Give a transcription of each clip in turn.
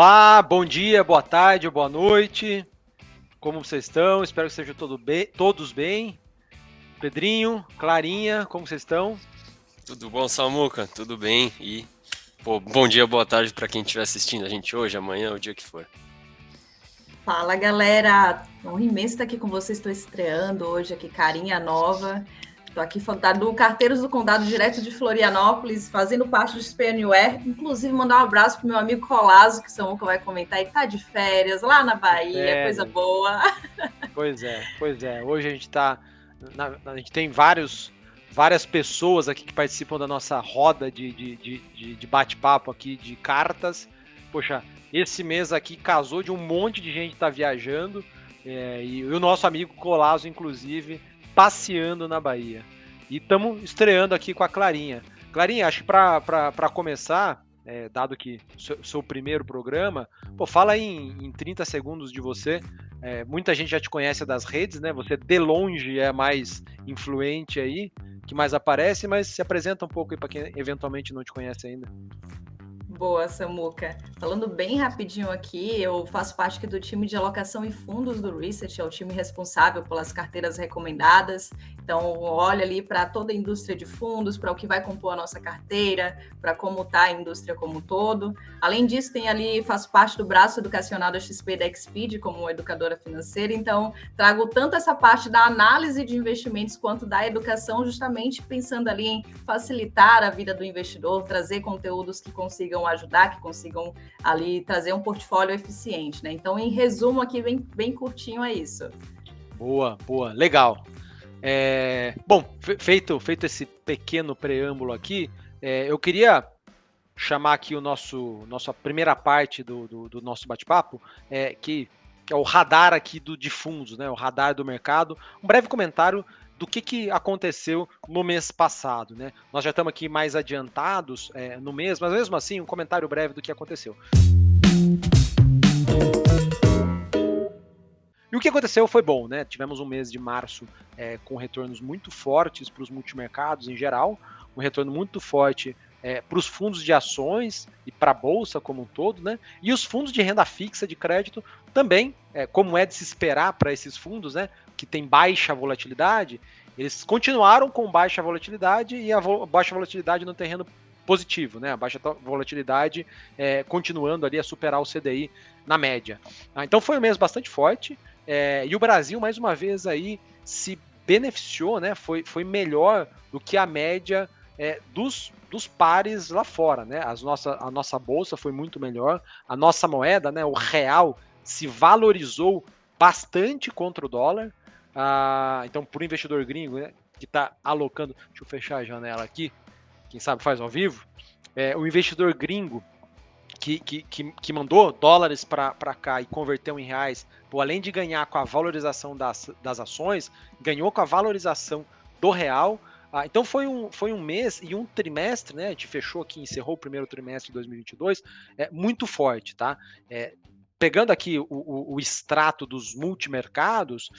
Olá, bom dia, boa tarde, boa noite. Como vocês estão? Espero que estejam todos bem. Pedrinho, Clarinha, como vocês estão? Tudo bom, Samuca? Tudo bem? Bom dia, boa tarde para quem estiver assistindo a gente hoje, amanhã, o dia que for. Fala, galera! Um imenso estar aqui com vocês. Estou estreando hoje aqui, carinha nova. Estou aqui do Carteiros do Condado, direto de Florianópolis, fazendo parte do XP Anywhere. Inclusive, mandar um abraço para o meu amigo Colazo, que o Samuca vai comentar, e que está de férias lá na Bahia, coisa boa. Pois é. Hoje a gente a gente tem várias pessoas aqui que participam da nossa roda de bate-papo aqui de cartas. Poxa, esse mês aqui casou de um monte de gente que tá viajando, e o nosso amigo Colazo, inclusive, passeando na Bahia. E estamos estreando aqui com a Clarinha. Clarinha, acho que para começar, dado que seu primeiro programa, fala aí em 30 segundos de você. Muita gente já te conhece das redes, né? Você de longe é mais influente aí, que mais aparece, mas se apresenta um pouco aí para quem eventualmente não te conhece ainda. Boa, Samuca. Falando bem rapidinho aqui, eu faço parte aqui do time de alocação e fundos do Research, é o time responsável pelas carteiras recomendadas. Então, olha ali para toda a indústria de fundos, para o que vai compor a nossa carteira, para como está a indústria como um todo. Além disso, faço parte do braço educacional da XP da Exped como educadora financeira. Então, trago tanto essa parte da análise de investimentos quanto da educação, justamente pensando ali em facilitar a vida do investidor, trazer conteúdos que consigam ajudar, que consigam ali trazer um portfólio eficiente, né? Então, em resumo aqui, bem curtinho é isso. Boa, legal. Bom, feito esse pequeno preâmbulo aqui, eu queria chamar aqui nossa primeira parte do nosso bate-papo, que é o radar aqui de fundos, né? O radar do mercado. Um breve comentário do que aconteceu no mês passado, né? Nós já estamos aqui mais adiantados no mês, mas mesmo assim, um comentário breve do que aconteceu. E o que aconteceu foi bom, né? Tivemos um mês de março com retornos muito fortes para os multimercados em geral, um retorno muito forte para os fundos de ações e para a bolsa como um todo, né? E os fundos de renda fixa de crédito também, como é de se esperar para esses fundos, né? Que tem baixa volatilidade, eles continuaram com baixa volatilidade e a baixa volatilidade no terreno positivo, né? A baixa volatilidade continuando ali a superar o CDI na média. Então foi um mês bastante forte e o Brasil, mais uma vez, aí se beneficiou, né? Foi melhor do que a média dos pares lá fora, né? A nossa bolsa foi muito melhor, a nossa moeda, né? O real se valorizou bastante contra o dólar. Então, para o investidor gringo, né, que está alocando, deixa eu fechar a janela aqui, quem sabe faz ao vivo, o investidor gringo que mandou dólares para cá e converteu em reais, além de ganhar com a valorização das ações, ganhou com a valorização do real. Então foi um mês e um trimestre, né? A gente fechou aqui, encerrou o primeiro trimestre de 2022, muito forte, tá? Pegando aqui o extrato dos multimercados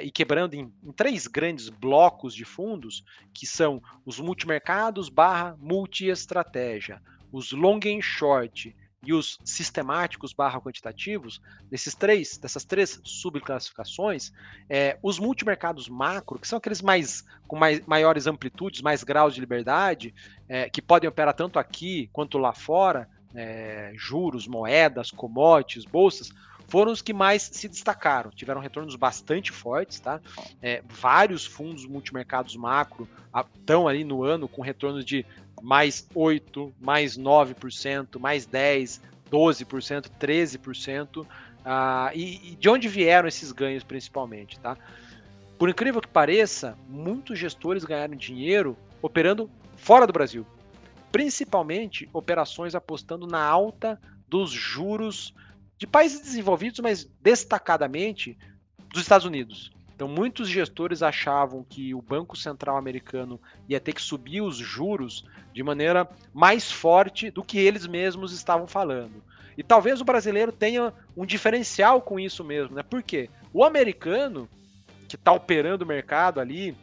e quebrando em 3 grandes blocos de fundos, que são os multimercados / multi-estratégia, os long and short e os sistemáticos / quantitativos, dessas três subclassificações, os multimercados macro, que são aqueles com maiores amplitudes, mais graus de liberdade, que podem operar tanto aqui quanto lá fora, juros, moedas, commodities, bolsas, foram os que mais se destacaram, tiveram retornos bastante fortes, tá? Vários fundos multimercados macro estão ali no ano com retornos de mais 8%, mais 9%, mais 10%, 12%, 13%. E de onde vieram esses ganhos principalmente, tá? Por incrível que pareça, muitos gestores ganharam dinheiro operando fora do Brasil, principalmente operações apostando na alta dos juros de países desenvolvidos, mas destacadamente dos Estados Unidos. Então, muitos gestores achavam que o Banco Central americano ia ter que subir os juros de maneira mais forte do que eles mesmos estavam falando. E talvez o brasileiro tenha um diferencial com isso mesmo, né? Por quê? O americano, que está operando o mercado ali,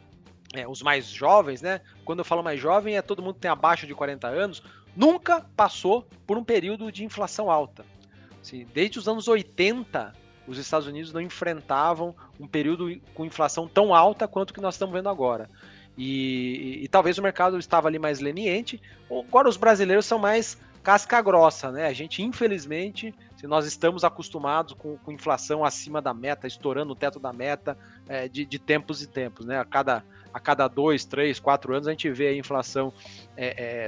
os mais jovens, né? Quando eu falo mais jovem, todo mundo que tem abaixo de 40 anos, nunca passou por um período de inflação alta. Assim, desde os anos 80, os Estados Unidos não enfrentavam um período com inflação tão alta quanto o que nós estamos vendo agora. E talvez o mercado estava ali mais leniente. Agora os brasileiros são mais casca grossa, né? A gente, infelizmente, se nós estamos acostumados com inflação acima da meta, estourando o teto da meta de tempos e tempos, né? A cada 2, 3, 4 anos a gente vê a inflação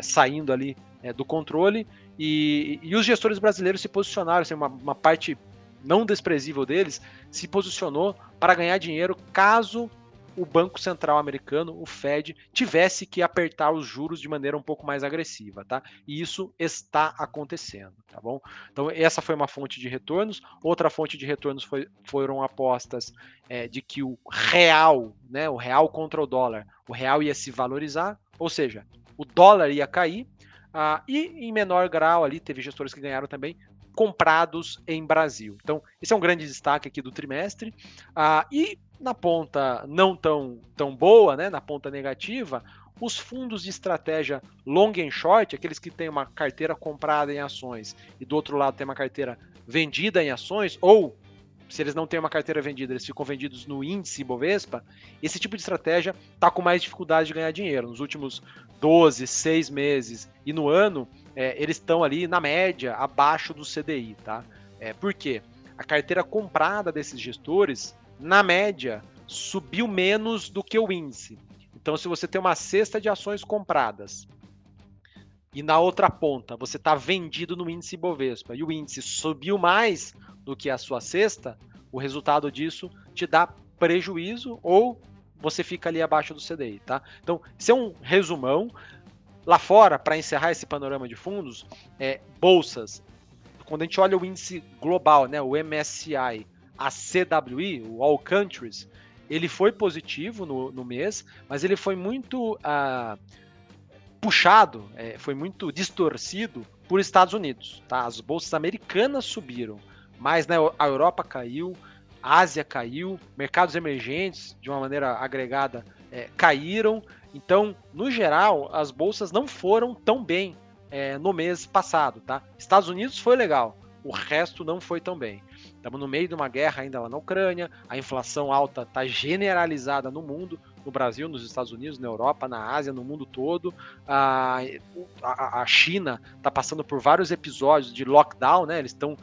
saindo ali do controle e os gestores brasileiros se posicionaram, assim, uma parte não desprezível deles se posicionou para ganhar dinheiro caso o Banco Central americano, o Fed, tivesse que apertar os juros de maneira um pouco mais agressiva, tá? E isso está acontecendo, tá bom? Então essa foi uma fonte de retornos. Outra fonte de retornos foram apostas de que o real, né, o real contra o dólar, o real ia se valorizar, ou seja, o dólar ia cair, e em menor grau ali teve gestores que ganharam também, comprados em Brasil. Então, esse é um grande destaque aqui do trimestre. E na ponta não tão boa, né, na ponta negativa, os fundos de estratégia long and short, aqueles que têm uma carteira comprada em ações e do outro lado tem uma carteira vendida em ações, ou se eles não têm uma carteira vendida, eles ficam vendidos no índice Ibovespa, esse tipo de estratégia está com mais dificuldade de ganhar dinheiro. Nos últimos 12, 6 meses e no ano, eles estão ali na média, abaixo do CDI, tá? Por quê? A carteira comprada desses gestores, na média, subiu menos do que o índice. Então, se você tem uma cesta de ações compradas e na outra ponta você está vendido no índice Ibovespa e o índice subiu mais do que a sua cesta, o resultado disso te dá prejuízo ou você fica ali abaixo do CDI, tá? Então, isso é um resumão. Lá fora, para encerrar esse panorama de fundos, bolsas, quando a gente olha o índice global, né, o MSCI, a CWI, o All Countries, ele foi positivo no mês, mas ele foi muito puxado, foi muito distorcido por Estados Unidos, tá? As bolsas americanas subiram, mas né, a Europa caiu, a Ásia caiu, mercados emergentes, de uma maneira agregada, caíram. Então, no geral, as bolsas não foram tão bem no mês passado, tá? Estados Unidos foi legal, o resto não foi tão bem. Estamos no meio de uma guerra ainda lá na Ucrânia, a inflação alta está generalizada no mundo, no Brasil, nos Estados Unidos, na Europa, na Ásia, no mundo todo. A China está passando por vários episódios de lockdown, né? Eles estão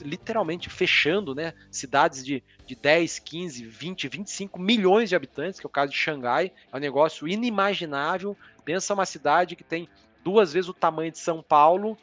literalmente fechando, né, cidades de 10, 15, 20, 25 milhões de habitantes, que é o caso de Xangai, é um negócio inimaginável. Pensa uma cidade que tem 2 vezes o tamanho de São Paulo,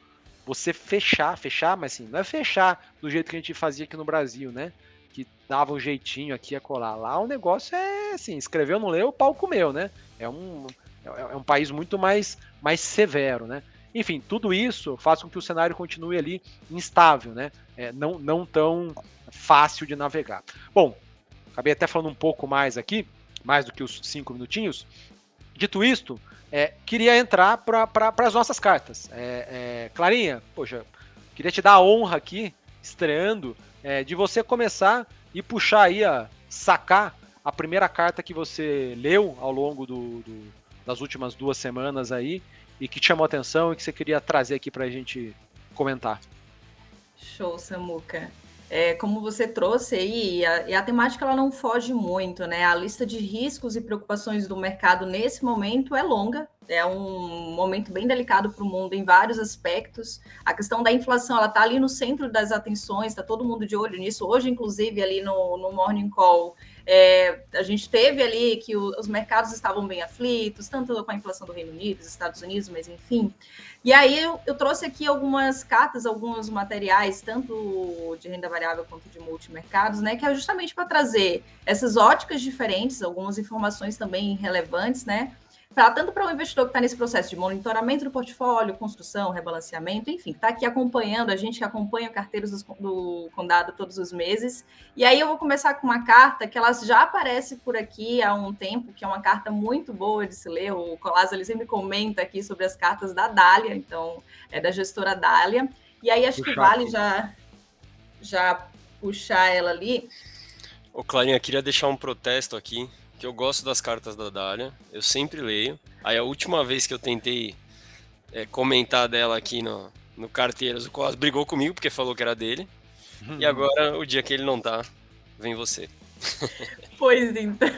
você fechar, mas assim, não é fechar do jeito que a gente fazia aqui no Brasil, né, que dava um jeitinho aqui a colar. Lá o negócio é assim, escreveu, não leu, o pau comeu, né, é um país muito mais severo, né. Enfim, tudo isso faz com que o cenário continue ali instável, né? Não tão fácil de navegar. Bom, acabei até falando um pouco mais aqui, mais do que os 5 minutinhos. Dito isto, queria entrar para as nossas cartas. Clarinha, poxa, queria te dar a honra aqui, estreando, de você começar e puxar aí, sacar a primeira carta que você leu ao longo das últimas 2 semanas aí, e que te chamou a atenção e que você queria trazer aqui para a gente comentar. Show, Samuca. Como você trouxe aí, e a temática ela não foge muito, né? A lista de riscos e preocupações do mercado nesse momento é longa, é um momento bem delicado para o mundo em vários aspectos. A questão da inflação, ela está ali no centro das atenções, está todo mundo de olho nisso. Hoje, inclusive, ali no Morning Call, a gente teve ali que os mercados estavam bem aflitos, tanto com a inflação do Reino Unido, dos Estados Unidos, mas enfim. E aí eu trouxe aqui algumas cartas, alguns materiais, tanto de renda variável quanto de multimercados, né, que é justamente para trazer essas óticas diferentes, algumas informações também relevantes, né, tanto para o investidor que está nesse processo de monitoramento do portfólio, construção, rebalanceamento, enfim, está aqui acompanhando, a gente acompanha carteiras do Condado todos os meses. E aí eu vou começar com uma carta que ela já aparece por aqui há um tempo, que é uma carta muito boa de se ler. O Collazo, ele sempre comenta aqui sobre as cartas da Dália, então é da gestora Dália. E aí acho que vale já puxar ela ali. Ô, Clarinha, queria deixar um protesto aqui, que eu gosto das cartas da Dália, eu sempre leio. Aí a última vez que eu tentei comentar dela aqui no Carteiras, o Colas brigou comigo porque falou que era dele. E agora, o dia que ele não tá, vem você. Pois então.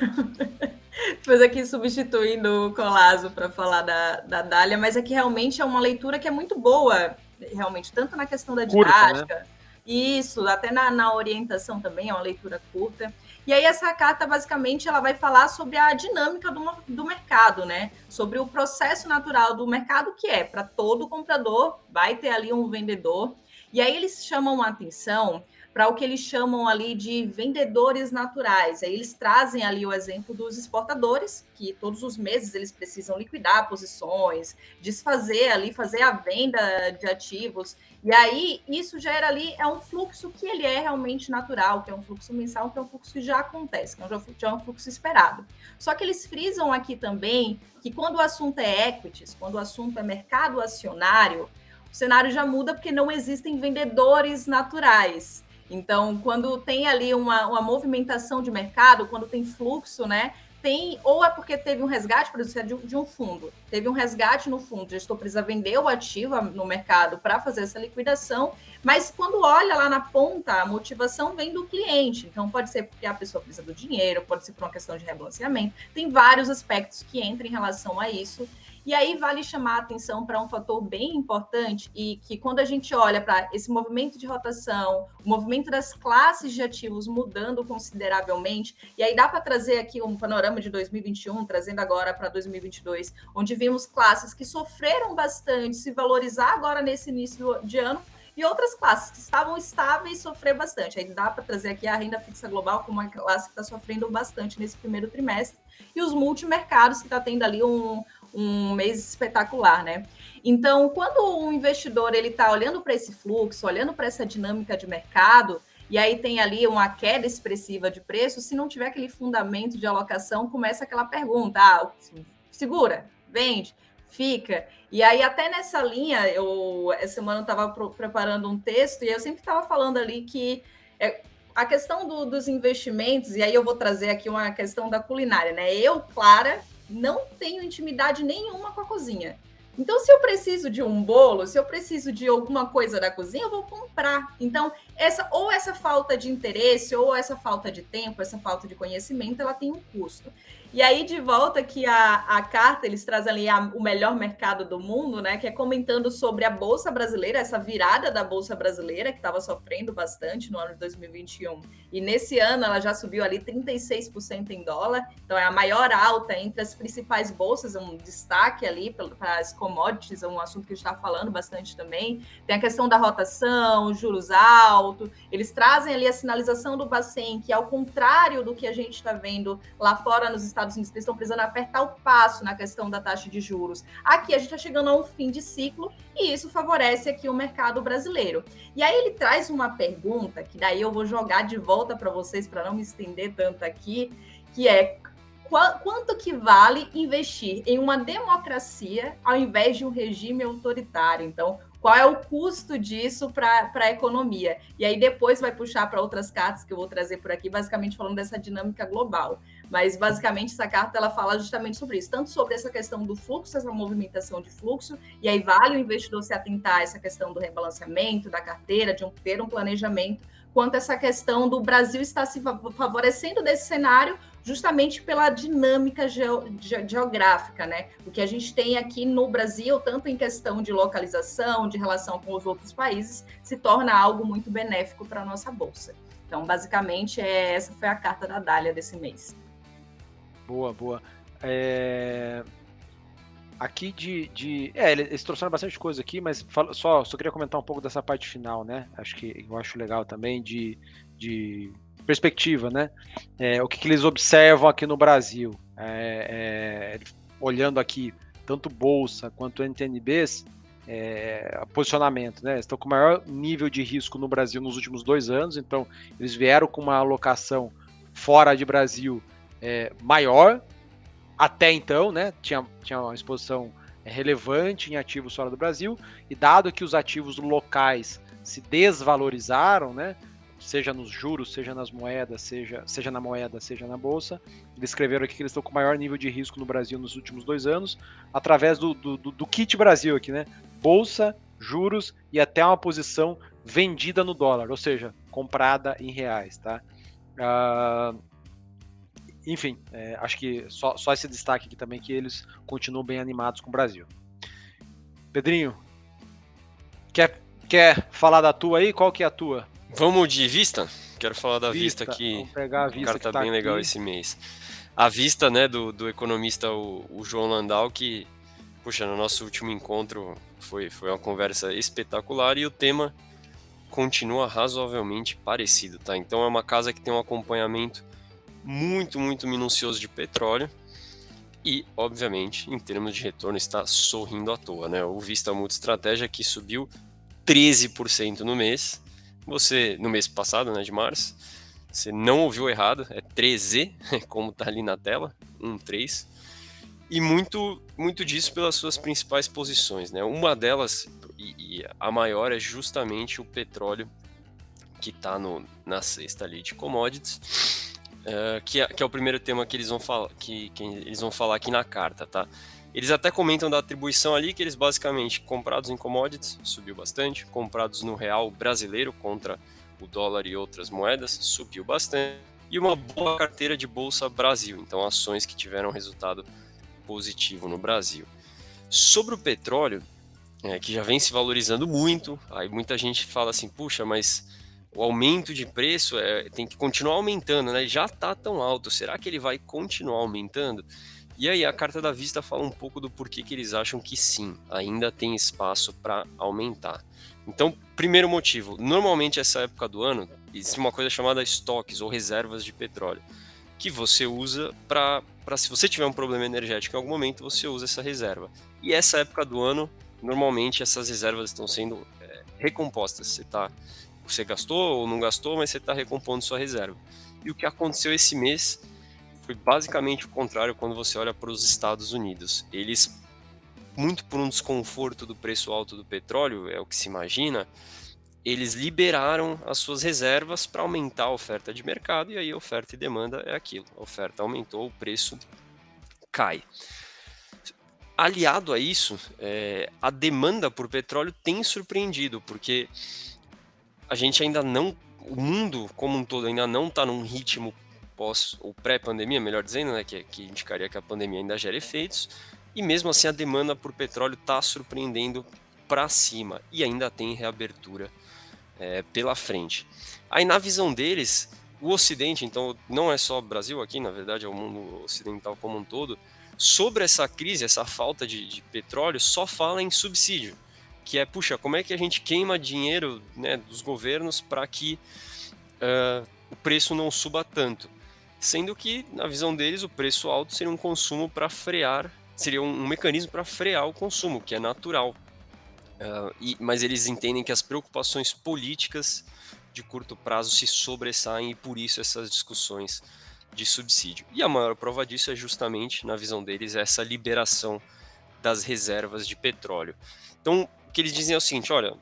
Depois aqui substituindo o Colasso para falar da Dália, mas aqui realmente é uma leitura que é muito boa, realmente, tanto na questão da didática, curta, né? Isso, até na orientação também, é uma leitura curta. E aí essa carta, basicamente, ela vai falar sobre a dinâmica do mercado, né? Sobre o processo natural do mercado, que é, para todo comprador, vai ter ali um vendedor. E aí eles chamam a atenção para o que eles chamam ali de vendedores naturais. Aí eles trazem ali o exemplo dos exportadores, que todos os meses eles precisam liquidar posições, desfazer ali, fazer a venda de ativos. E aí isso gera ali, é um fluxo que ele é realmente natural, que é um fluxo mensal, que é um fluxo que já acontece, que já é um fluxo esperado. Só que eles frisam aqui também que quando o assunto é equities, quando o assunto é mercado acionário, o cenário já muda porque não existem vendedores naturais. Então, quando tem ali uma movimentação de mercado, quando tem fluxo, né? Ou é porque teve um resgate, por exemplo, de um fundo. Teve um resgate no fundo, o gestor precisa vender o ativo no mercado para fazer essa liquidação, mas quando olha lá na ponta, a motivação vem do cliente. Então, pode ser porque a pessoa precisa do dinheiro, pode ser por uma questão de rebalanceamento. Tem vários aspectos que entram em relação a isso. E aí vale chamar a atenção para um fator bem importante e que quando a gente olha para esse movimento de rotação, o movimento das classes de ativos mudando consideravelmente, e aí dá para trazer aqui um panorama de 2021, trazendo agora para 2022, onde vimos classes que sofreram bastante se valorizar agora nesse início de ano, e outras classes que estavam estáveis sofrer bastante. Aí dá para trazer aqui a renda fixa global como uma classe que está sofrendo bastante nesse primeiro trimestre, e os multimercados que está tendo ali um mês espetacular, né? Então, quando um investidor ele está olhando para esse fluxo, olhando para essa dinâmica de mercado, e aí tem ali uma queda expressiva de preço, se não tiver aquele fundamento de alocação, começa aquela pergunta: segura, vende, fica. E aí, até nessa linha, essa semana eu estava preparando um texto e eu sempre estava falando ali que a questão dos investimentos, e aí eu vou trazer aqui uma questão da culinária, né? Eu, Clara, não tenho intimidade nenhuma com a cozinha. Então, se eu preciso de um bolo, se eu preciso de alguma coisa da cozinha, eu vou comprar. Então, essa falta de interesse, ou essa falta de tempo, essa falta de conhecimento, ela tem um custo. E aí, de volta que a carta, eles trazem ali o melhor mercado do mundo, né? Que é comentando sobre a Bolsa Brasileira, essa virada da Bolsa Brasileira, que estava sofrendo bastante no ano de 2021. E nesse ano ela já subiu ali 36% em dólar. Então é a maior alta entre as principais bolsas, um destaque ali para as commodities, é um assunto que a gente está falando bastante também. Tem a questão da rotação, juros altos. Eles trazem ali a sinalização do Bacen, que ao contrário do que a gente está vendo lá fora nos Estados Unidos, eles estão precisando apertar o passo na questão da taxa de juros. Aqui a gente está chegando a um fim de ciclo e isso favorece aqui o mercado brasileiro. E aí ele traz uma pergunta, que daí eu vou jogar de volta para vocês, para não me estender tanto aqui, que é: quanto que vale investir em uma democracia ao invés de um regime autoritário? Então, qual é o custo disso para a economia? E aí depois vai puxar para outras cartas que eu vou trazer por aqui, basicamente falando dessa dinâmica global. Mas basicamente essa carta ela fala justamente sobre isso, tanto sobre essa questão do fluxo, essa movimentação de fluxo, e aí vale o investidor se atentar a essa questão do rebalanceamento da carteira, de ter um planejamento, quanto essa questão do Brasil estar se favorecendo desse cenário justamente pela dinâmica geográfica, né? O que a gente tem aqui no Brasil, tanto em questão de localização, de relação com os outros países, se torna algo muito benéfico para a nossa bolsa. Então, basicamente, essa foi a carta da Dália desse mês. Boa. Aqui eles trouxeram bastante coisa aqui, mas só queria comentar um pouco dessa parte final, né? Eu acho legal também de perspectiva, né? O que eles observam aqui no Brasil, olhando aqui tanto bolsa quanto NTNBs, posicionamento, né? Eles estão com o maior nível de risco no Brasil nos últimos 2 anos, então eles vieram com uma alocação fora de Brasil maior. Até então, né, tinha uma exposição relevante em ativos fora do Brasil, e dado que os ativos locais se desvalorizaram, né, seja nos juros, seja nas moedas, seja na moeda, seja na bolsa, eles escreveram aqui que eles estão com maior nível de risco no Brasil nos últimos 2 anos, através do kit Brasil aqui, né, bolsa, juros e até uma posição vendida no dólar, ou seja, comprada em reais, tá? Enfim, acho que só esse destaque aqui também, que eles continuam bem animados com o Brasil. Pedrinho, quer falar da tua aí? Qual que é a tua? Vamos de Vista? Quero falar da Vista aqui. Vamos pegar a Vista, o cara tá que tá bem aqui. legal esse mês. A Vista, né, do economista o João Landau, que, puxa, no nosso último encontro foi uma conversa espetacular e o tema continua razoavelmente parecido, tá? Então é uma casa que tem um acompanhamento muito, muito minucioso de petróleo e, obviamente, em termos de retorno, está sorrindo à toa, né? O Vista Multi-Estratégia que subiu 13% no mês, no mês passado, né, de março, você não ouviu errado, é 13, como tá ali na tela, 13, e muito, muito disso pelas suas principais posições, né? Uma delas, e a maior, é justamente o petróleo, que está na cesta ali de commodities, que é o primeiro tema que eles vão falar, que eles vão falar aqui na carta, tá? Eles até comentam da atribuição ali, que eles basicamente, comprados em commodities, subiu bastante, comprados no real brasileiro contra o dólar e outras moedas, subiu bastante, e uma boa carteira de Bolsa Brasil, então ações que tiveram resultado positivo no Brasil. Sobre o petróleo, que já vem se valorizando muito, aí muita gente fala assim, puxa, mas o aumento de preço tem que continuar aumentando, né? Já está tão alto, será que ele vai continuar aumentando? E aí a carta da Vista fala um pouco do porquê que eles acham que sim, ainda tem espaço para aumentar. Então, primeiro motivo, normalmente essa época do ano existe uma coisa chamada estoques ou reservas de petróleo, que você usa para se você tiver um problema energético em algum momento, você usa essa reserva. E essa época do ano, normalmente essas reservas estão sendo recompostas. Você gastou ou não gastou, mas você está recompondo sua reserva. E o que aconteceu esse mês foi basicamente o contrário quando você olha para os Estados Unidos. Eles, muito por um desconforto do preço alto do petróleo, é o que se imagina, eles liberaram as suas reservas para aumentar a oferta de mercado, e aí a oferta e demanda é aquilo. A oferta aumentou, o preço cai. Aliado a isso, a demanda por petróleo tem surpreendido, porque a gente ainda não, o mundo como um todo ainda não está num ritmo pós ou pré-pandemia, melhor dizendo, né, que indicaria que a pandemia ainda gera efeitos, e mesmo assim a demanda por petróleo está surpreendendo para cima e ainda tem reabertura pela frente. Aí na visão deles, o Ocidente, então não é só o Brasil aqui, na verdade é o mundo ocidental como um todo, sobre essa crise, essa falta de petróleo, só fala em subsídio, que é, puxa, como é que a gente queima dinheiro, né, dos governos para que o preço não suba tanto. Sendo que, na visão deles, o preço alto seria um consumo para frear, seria um mecanismo para frear o consumo, que é natural. Mas eles entendem que as preocupações políticas de curto prazo se sobressaem e por isso essas discussões de subsídio. E a maior prova disso é justamente, na visão deles, essa liberação das reservas de petróleo. Então, o que eles dizem é o seguinte, olha,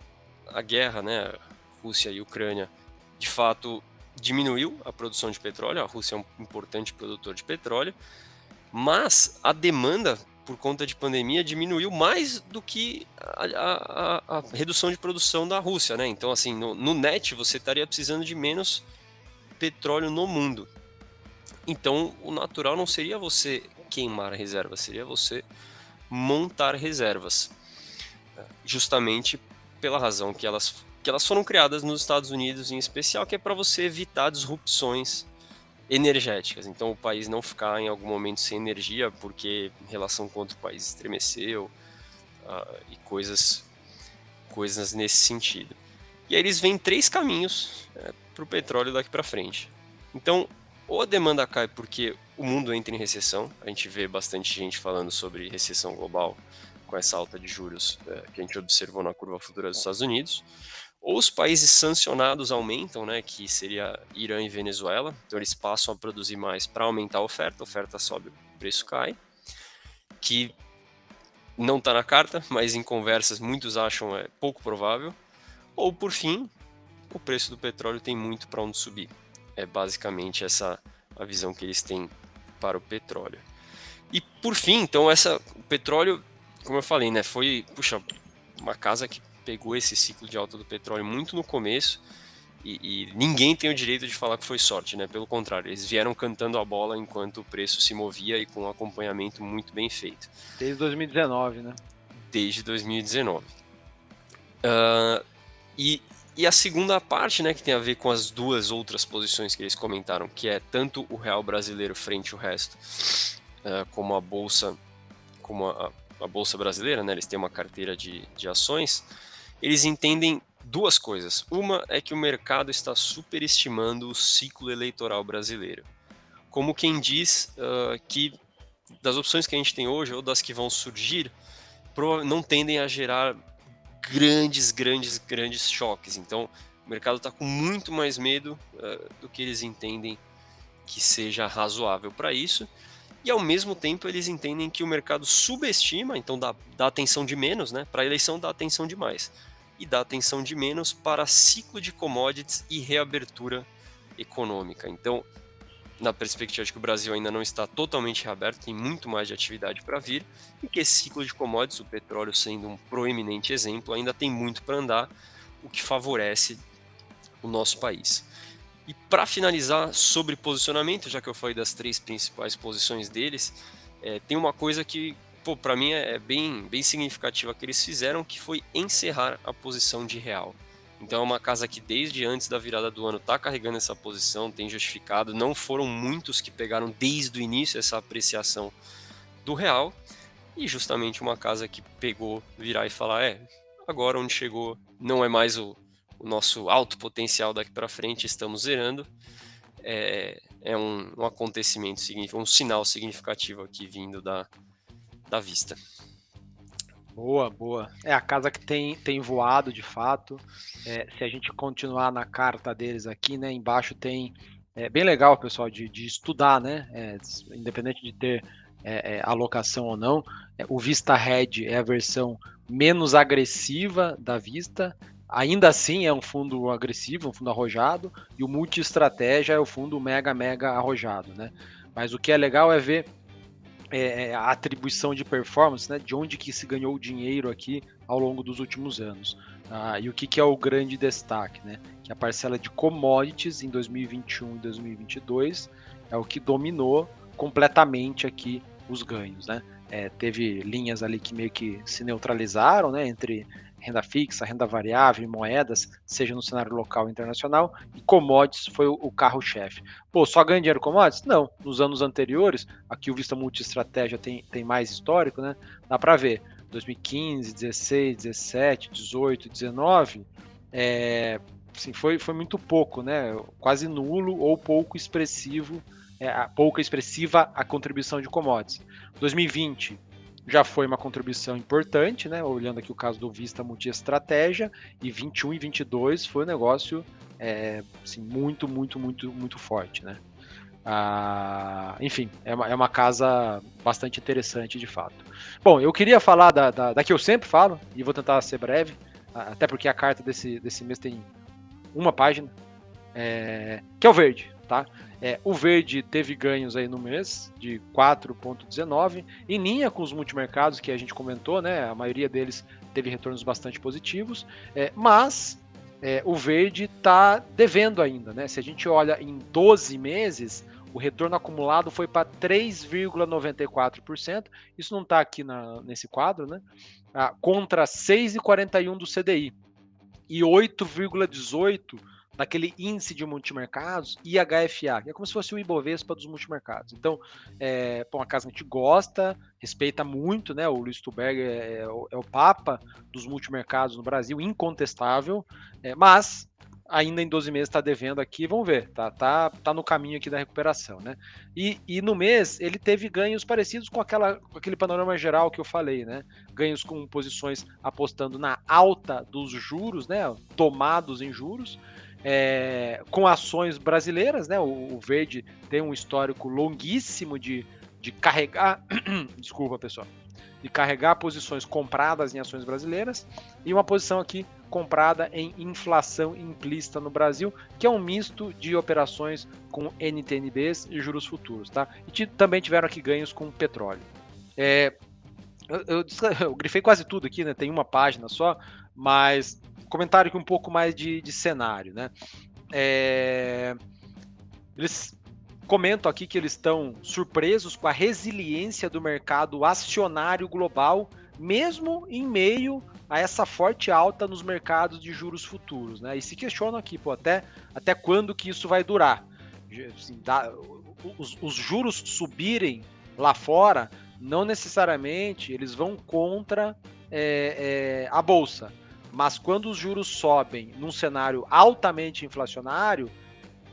a guerra, né, Rússia e Ucrânia, de fato diminuiu a produção de petróleo, a Rússia é um importante produtor de petróleo, mas a demanda por conta de pandemia diminuiu mais do que a redução de produção da Rússia, né? Então, assim, no net você estaria precisando de menos petróleo no mundo. Então, o natural não seria você queimar reservas, seria você montar reservas, justamente pela razão que elas foram criadas nos Estados Unidos em especial, que é para você evitar disrupções energéticas. Então o país não ficar em algum momento sem energia porque relação com outro país estremeceu e coisas nesse sentido. E aí eles veem 3 caminhos para o petróleo daqui para frente. Então, ou a demanda cai porque o mundo entra em recessão, a gente vê bastante gente falando sobre recessão global com essa alta de juros que a gente observou na curva futura dos Estados Unidos, ou os países sancionados aumentam, né, que seria Irã e Venezuela, então eles passam a produzir mais para aumentar a oferta sobe, o preço cai, que não está na carta, mas em conversas muitos acham pouco provável, ou por fim, o preço do petróleo tem muito para onde subir. É basicamente essa a visão que eles têm para o petróleo. E por fim, então, o petróleo, como eu falei, né, foi, uma casa que pegou esse ciclo de alta do petróleo muito no começo e ninguém tem o direito de falar que foi sorte, né? Pelo contrário, eles vieram cantando a bola enquanto o preço se movia e com um acompanhamento muito bem feito. Desde 2019, né? Desde 2019. E a segunda parte, né, que tem a ver com as duas outras posições que eles comentaram, que é tanto o real brasileiro frente ao resto, como a bolsa, a bolsa brasileira, né, eles têm uma carteira de ações, eles entendem duas coisas. Uma é que o mercado está superestimando o ciclo eleitoral brasileiro. Como quem diz que das opções que a gente tem hoje ou das que vão surgir, não tendem a gerar grandes choques. Então, o mercado está com muito mais medo do que eles entendem que seja razoável para isso. E, ao mesmo tempo, eles entendem que o mercado subestima, então dá atenção de menos, né? Para a eleição dá atenção demais. E dá atenção de menos para ciclo de commodities e reabertura econômica. Então, na perspectiva de que o Brasil ainda não está totalmente reaberto, tem muito mais de atividade para vir, e que esse ciclo de commodities, o petróleo sendo um proeminente exemplo, ainda tem muito para andar, o que favorece o nosso país. E para finalizar sobre posicionamento, já que eu falei das 3 principais posições deles, tem uma coisa que, para mim é bem significativa que eles fizeram, que foi encerrar a posição de real. Então é uma casa que desde antes da virada do ano está carregando essa posição, tem justificado, não foram muitos que pegaram desde o início essa apreciação do real, e justamente uma casa que pegou, virar e falar, agora onde chegou não é mais o nosso alto potencial daqui para frente, estamos zerando, é um acontecimento, um sinal significativo aqui vindo da vista. Boa. É a casa que tem voado de fato. Se a gente continuar na carta deles aqui, né? Embaixo tem. É bem legal, pessoal, de estudar, né? Independente de ter alocação ou não. O Vista Red é a versão menos agressiva da Vista. Ainda assim é um fundo agressivo, um fundo arrojado. E o Multi-Estratégia é o fundo mega arrojado, né? Mas o que é legal é ver a atribuição de performance, né, de onde que se ganhou o dinheiro aqui ao longo dos últimos anos. E o que é o grande destaque, né, que a parcela de commodities em 2021 e 2022 é o que dominou completamente aqui os ganhos, né. Teve linhas ali que meio que se neutralizaram, né, entre renda fixa, renda variável, moedas, seja no cenário local ou internacional, e commodities foi o carro-chefe. Só ganha dinheiro commodities? Não. Nos anos anteriores, aqui o Vista Multi-Estratégia tem mais histórico, né? Dá para ver, 2015, 16, 17, 18, 19, assim, foi muito pouco, né? Quase nulo ou pouco expressivo, pouco expressiva a contribuição de commodities. 2020, já foi uma contribuição importante, né? Olhando aqui o caso do Vista Multi-Estratégia, e 21 e 22 foi um negócio assim, muito forte, né? Enfim, é uma casa bastante interessante de fato. Bom, eu queria falar da que eu sempre falo, e vou tentar ser breve, até porque a carta desse mês tem uma página, que é o verde, tá? O verde teve ganhos aí no mês de 4,19, em linha com os multimercados que a gente comentou, né? A maioria deles teve retornos bastante positivos, mas o verde está devendo ainda, né? Se a gente olha em 12 meses, o retorno acumulado foi para 3,94%, isso não está aqui nesse quadro, né? Contra 6,41% do CDI e 8,18% naquele índice de multimercados, IHFA, que é como se fosse o Ibovespa dos multimercados. Então, uma casa que a gente gosta, respeita muito, né? O Luiz Stuberg é o papa dos multimercados no Brasil, incontestável, mas ainda em 12 meses está devendo aqui, vamos ver, tá no caminho aqui da recuperação, né? E no mês ele teve ganhos parecidos com aquele panorama geral que eu falei, né? Ganhos com posições apostando na alta dos juros, né? Tomados em juros, com ações brasileiras, né? O verde tem um histórico longuíssimo de carregar, desculpa pessoal, de carregar posições compradas em ações brasileiras e uma posição aqui comprada em inflação implícita no Brasil, que é um misto de operações com NTNBs e juros futuros, tá? E também tiveram aqui ganhos com petróleo. Eu grifei quase tudo aqui, né? Tem uma página só, Mas comentário aqui um pouco mais de cenário, né? Eles comentam aqui que eles estão surpresos com a resiliência do mercado acionário global, mesmo em meio a essa forte alta nos mercados de juros futuros, né? E se questionam aqui, pô, até quando que isso vai durar? Assim, os juros subirem lá fora, não necessariamente eles vão contra a bolsa, mas quando os juros sobem num cenário altamente inflacionário,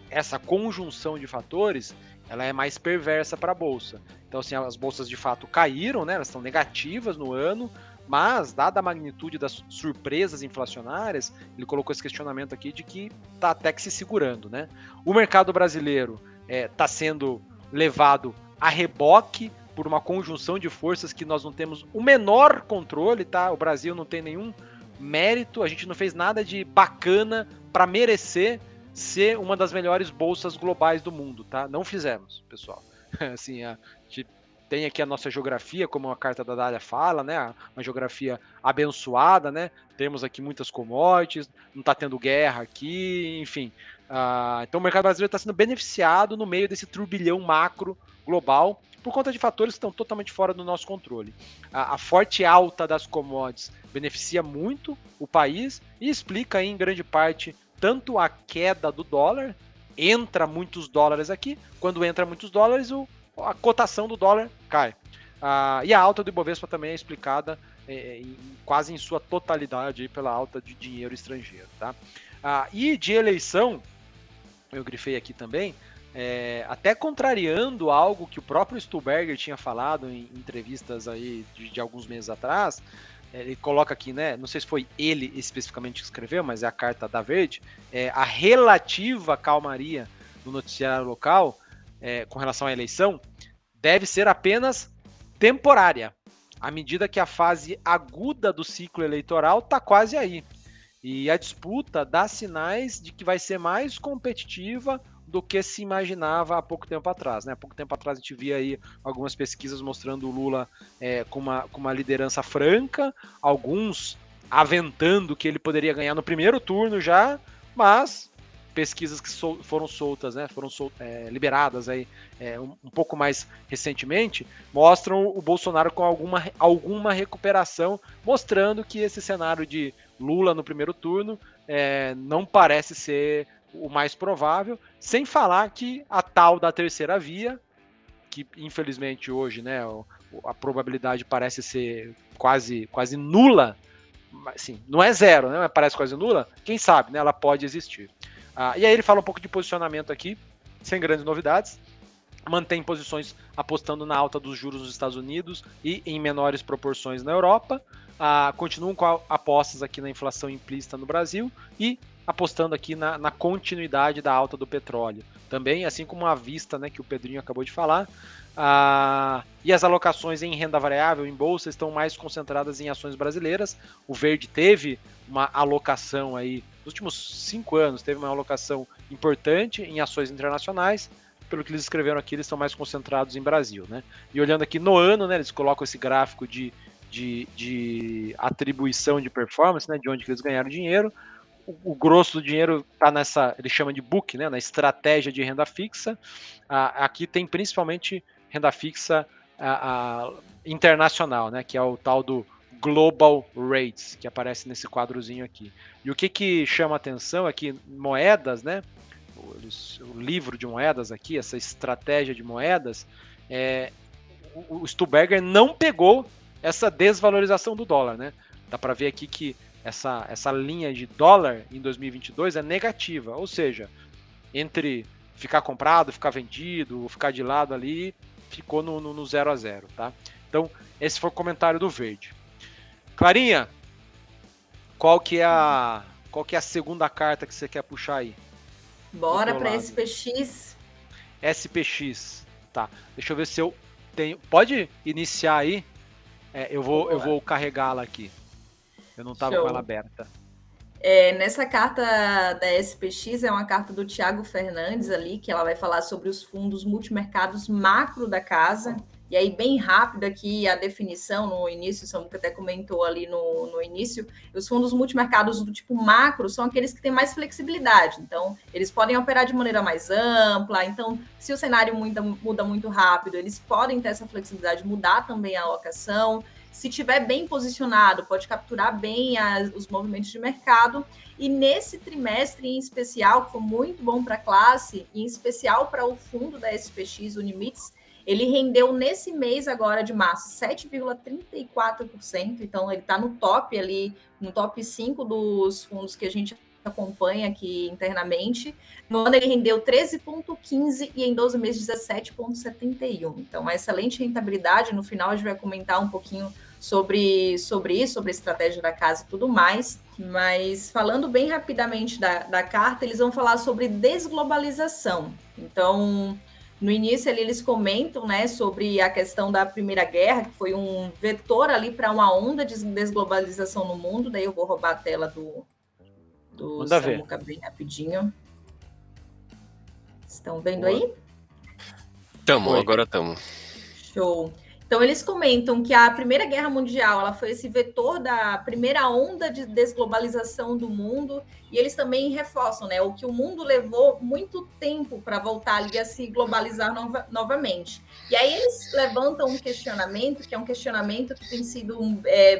essa conjunção de fatores ela é mais perversa para a bolsa. Então, assim, as bolsas de fato caíram, né? Elas estão negativas no ano, mas, dada a magnitude das surpresas inflacionárias, ele colocou esse questionamento aqui de que está até que se segurando, né? O mercado brasileiro está sendo levado a reboque por uma conjunção de forças que nós não temos o menor controle, tá? O Brasil não tem nenhum mérito, a gente não fez nada de bacana para merecer ser uma das melhores bolsas globais do mundo, tá? Não fizemos, pessoal. Assim, a gente tem aqui a nossa geografia, como a carta da Dália fala, né? Uma geografia abençoada, né? Temos aqui muitas commodities, não está tendo guerra aqui, enfim. Então o mercado brasileiro está sendo beneficiado no meio desse turbilhão macro global por conta de fatores que estão totalmente fora do nosso controle. A forte alta das commodities beneficia muito o país e explica aí, em grande parte, tanto a queda do dólar, entra muitos dólares aqui, quando entra muitos dólares, a cotação do dólar cai. E a alta do Ibovespa também é explicada quase em sua totalidade pela alta de dinheiro estrangeiro. Tá? E de eleição, eu grifei aqui também, até contrariando algo que o próprio Stuhlberger tinha falado em entrevistas aí de alguns meses atrás. Ele coloca aqui, né? Não sei se foi ele especificamente que escreveu, mas é a carta da Verde. A relativa calmaria no noticiário local com relação à eleição deve ser apenas temporária, à medida que a fase aguda do ciclo eleitoral está quase aí. E a disputa dá sinais de que vai ser mais competitiva do que se imaginava há pouco tempo atrás, né? Há pouco tempo atrás a gente via aí algumas pesquisas mostrando o Lula com uma liderança franca, alguns aventando que ele poderia ganhar no primeiro turno já, mas pesquisas que foram soltas, né? Foram liberadas aí um pouco mais recentemente, mostram o Bolsonaro com alguma recuperação, mostrando que esse cenário de Lula no primeiro turno não parece ser o mais provável, sem falar que a tal da terceira via, que infelizmente hoje, né, a probabilidade parece ser quase nula, assim, não é zero, né, mas parece quase nula, quem sabe, né, ela pode existir. E aí ele fala um pouco de posicionamento aqui, sem grandes novidades, mantém posições apostando na alta dos juros nos Estados Unidos e em menores proporções na Europa, continuam com apostas aqui na inflação implícita no Brasil e apostando aqui na continuidade da alta do petróleo. Também, assim como a vista, né, que o Pedrinho acabou de falar, e as alocações em renda variável, em bolsa, estão mais concentradas em ações brasileiras. O Verde teve uma alocação aí, nos últimos 5 anos, teve uma alocação importante em ações internacionais. Pelo que eles escreveram aqui, eles estão mais concentrados em Brasil, né? E olhando aqui no ano, né, eles colocam esse gráfico de atribuição de performance, né, de onde que eles ganharam dinheiro. O grosso do dinheiro está nessa, ele chama de book, né, na estratégia de renda fixa. Aqui tem principalmente renda fixa internacional, né, que é o tal do Global Rates, que aparece nesse quadrozinho aqui. E o que chama atenção é que moedas, né, o livro de moedas aqui, essa estratégia de moedas, o Stuhlberger não pegou essa desvalorização do dólar, né? Dá para ver aqui que essa linha de dólar em 2022 é negativa, ou seja, entre ficar comprado, ficar vendido, ficar de lado ali, ficou no 0 a 0, tá? Então, esse foi o comentário do Verde. Clarinha, qual que é a segunda carta que você quer puxar aí? Bora para SPX. SPX, tá. Deixa eu ver se eu tenho. Pode iniciar aí? Eu vou carregá-la aqui. Eu não estava com ela aberta. Nessa carta da SPX é uma carta do Thiago Fernandes ali, que ela vai falar sobre os fundos multimercados macro da casa. E E aí, bem rápido aqui, a definição no início, o Samuca até comentou ali no início, os fundos multimercados do tipo macro são aqueles que têm mais flexibilidade. Então, eles podem operar de maneira mais ampla. Então, se o cenário muda muito rápido, eles podem ter essa flexibilidade, mudar também a alocação. Se tiver bem posicionado, pode capturar bem os movimentos de mercado. E nesse trimestre em especial, que foi muito bom para a classe, em especial para o fundo da SPX, o Unimitz, ele rendeu nesse mês agora de março 7,34%. Então, ele está no top ali, no top 5 dos fundos que a gente acompanha aqui internamente. No ano ele rendeu 13,15% e em 12 meses 17,71%. Então, uma excelente rentabilidade. No final a gente vai comentar um pouquinho sobre isso, sobre a estratégia da casa e tudo mais. Mas falando bem rapidamente da carta, eles vão falar sobre desglobalização. Então, no início eles comentam, né, sobre a questão da Primeira Guerra, que foi um vetor ali para uma onda de desglobalização no mundo. Daí eu vou roubar a tela do Samuca bem rapidinho. Estão vendo aí? Agora estamos. Show. Então, eles comentam que a Primeira Guerra Mundial ela foi esse vetor da primeira onda de desglobalização do mundo, e eles também reforçam, né, o que o mundo levou muito tempo para voltar ali a se globalizar novamente. E aí eles levantam um questionamento, que é um questionamento que tem sido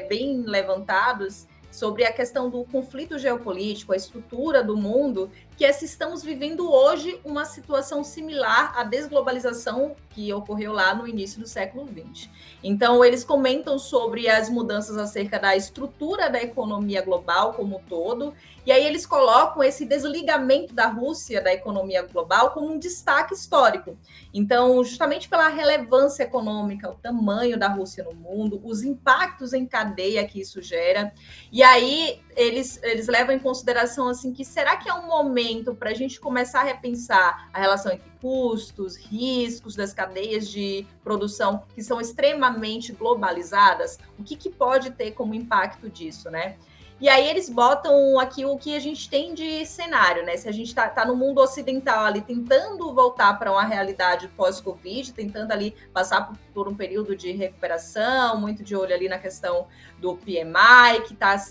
bem levantado, sobre a questão do conflito geopolítico, a estrutura do mundo, que é se estamos vivendo hoje uma situação similar à desglobalização que ocorreu lá no início do século XX. Então, eles comentam sobre as mudanças acerca da estrutura da economia global como um todo, e aí eles colocam esse desligamento da Rússia da economia global como um destaque histórico. Então, justamente pela relevância econômica, o tamanho da Rússia no mundo, os impactos em cadeia que isso gera, e aí eles levam em consideração assim que será que é um momento para a gente começar a repensar a relação entre custos, riscos das cadeias de produção que são extremamente globalizadas? O que pode ter como impacto disso, né? E aí eles botam aqui o que a gente tem de cenário, né? Se a gente tá no mundo ocidental ali tentando voltar para uma realidade pós-Covid, tentando ali passar por um período de recuperação, muito de olho ali na questão do PMI,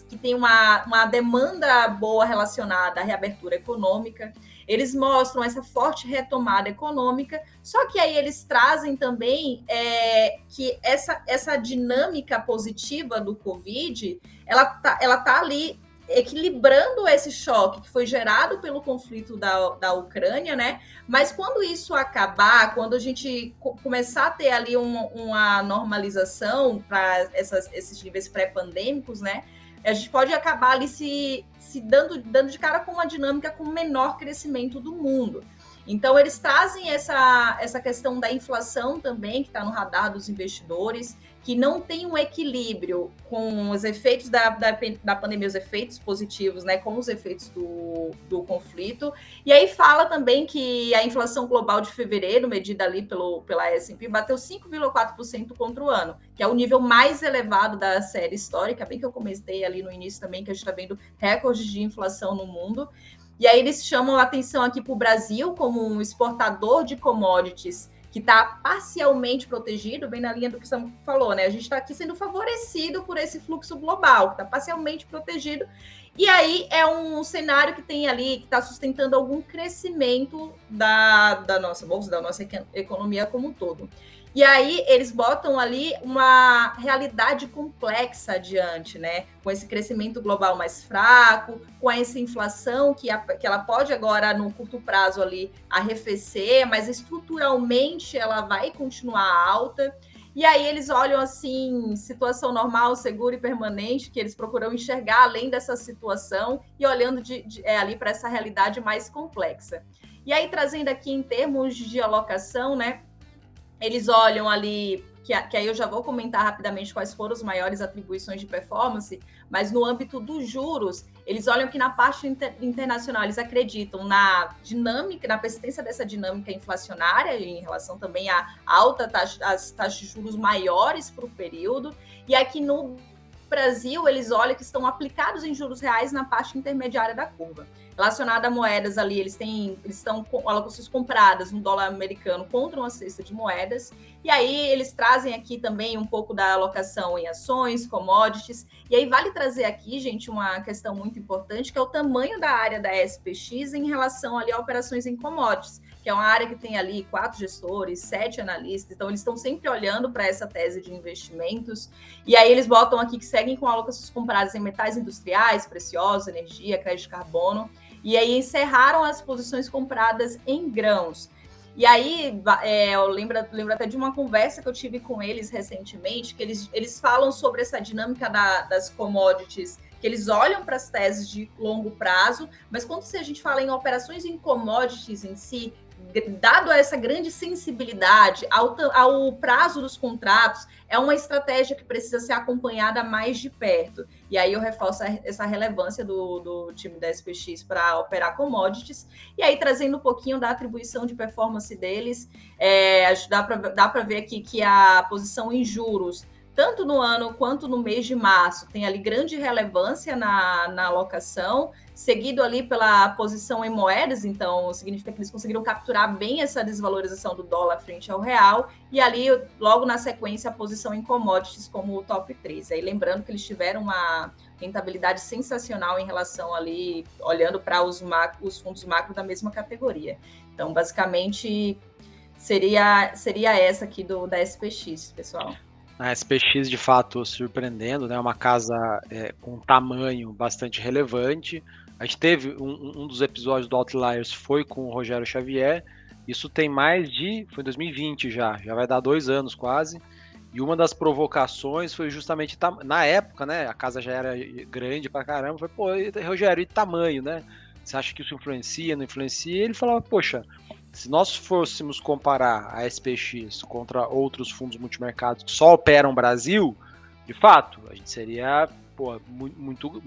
que tem uma demanda boa relacionada à reabertura econômica. Eles mostram essa forte retomada econômica, só que aí eles trazem também que essa dinâmica positiva do Covid, ela tá ali equilibrando esse choque que foi gerado pelo conflito da Ucrânia, né? Mas quando isso acabar, quando a gente começar a ter ali uma normalização para esses níveis pré-pandêmicos, né? A gente pode acabar ali se dando de cara com uma dinâmica com menor crescimento do mundo. Então, eles trazem essa questão da inflação também, que está no radar dos investidores, que não tem um equilíbrio com os efeitos da pandemia, os efeitos positivos, né, com os efeitos do conflito. E aí fala também que a inflação global de fevereiro, medida ali pela S&P, bateu 5,4% contra o ano, que é o nível mais elevado da série histórica, bem que eu comentei ali no início também, que a gente está vendo recordes de inflação no mundo. E aí eles chamam a atenção aqui para o Brasil como um exportador de commodities que está parcialmente protegido, bem na linha do que o Sam falou, né? A gente está aqui sendo favorecido por esse fluxo global, que está parcialmente protegido. E aí é um cenário que tem ali, que está sustentando algum crescimento da nossa bolsa, da nossa economia como um todo. E aí eles botam ali uma realidade complexa adiante, né? Com esse crescimento global mais fraco, com essa inflação que ela pode agora, no curto prazo ali, arrefecer, mas estruturalmente ela vai continuar alta. E aí eles olham assim, situação normal, segura e permanente, que eles procuram enxergar além dessa situação e olhando ali para essa realidade mais complexa. E aí, trazendo aqui em termos de alocação, né? Eles olham ali, que aí eu já vou comentar rapidamente quais foram as maiores atribuições de performance, mas no âmbito dos juros, eles olham que na parte internacional, eles acreditam na dinâmica, na persistência dessa dinâmica inflacionária, em relação também à alta taxa, às taxas de juros maiores para o período, e aqui no Brasil, eles olham que estão aplicados em juros reais na parte intermediária da curva. Relacionada a moedas ali, eles estão com alocações compradas no dólar americano contra uma cesta de moedas, e aí eles trazem aqui também um pouco da alocação em ações, commodities, e aí vale trazer aqui, gente, uma questão muito importante, que é o tamanho da área da SPX em relação ali a operações em commodities, que é uma área que tem ali 4 gestores, 7 analistas, então eles estão sempre olhando para essa tese de investimentos, e aí eles botam aqui que seguem com alocações compradas em metais industriais, preciosos, energia, crédito de carbono, e aí encerraram as posições compradas em grãos. E aí, eu lembro até de uma conversa que eu tive com eles recentemente, que eles falam sobre essa dinâmica das commodities, que eles olham para as teses de longo prazo, mas quando a gente fala em operações em commodities em si, dado essa grande sensibilidade ao prazo dos contratos, é uma estratégia que precisa ser acompanhada mais de perto. E aí eu reforço essa relevância do time da SPX para operar commodities. E aí, trazendo um pouquinho da atribuição de performance deles, dá para ver aqui que a posição em juros, tanto no ano quanto no mês de março, tem ali grande relevância na alocação, seguido ali pela posição em moedas, então significa que eles conseguiram capturar bem essa desvalorização do dólar frente ao real, e ali, logo na sequência, a posição em commodities como o top 3. Aí lembrando que eles tiveram uma rentabilidade sensacional em relação ali, olhando para os fundos macro da mesma categoria. Então, basicamente, seria essa aqui da SPX, pessoal. A SPX, de fato, surpreendendo, né? Uma casa com um tamanho bastante relevante. A gente teve um dos episódios do Outliers, foi com o Rogério Xavier. Isso tem foi em 2020 já vai dar 2 anos quase. E uma das provocações foi justamente, na época, né? A casa já era grande pra caramba. Foi, pô, Rogério, e tamanho, né? Você acha que isso influencia, não influencia? E ele falava, poxa, se nós fôssemos comparar a SPX contra outros fundos multimercados que só operam no Brasil, de fato, a gente seria muito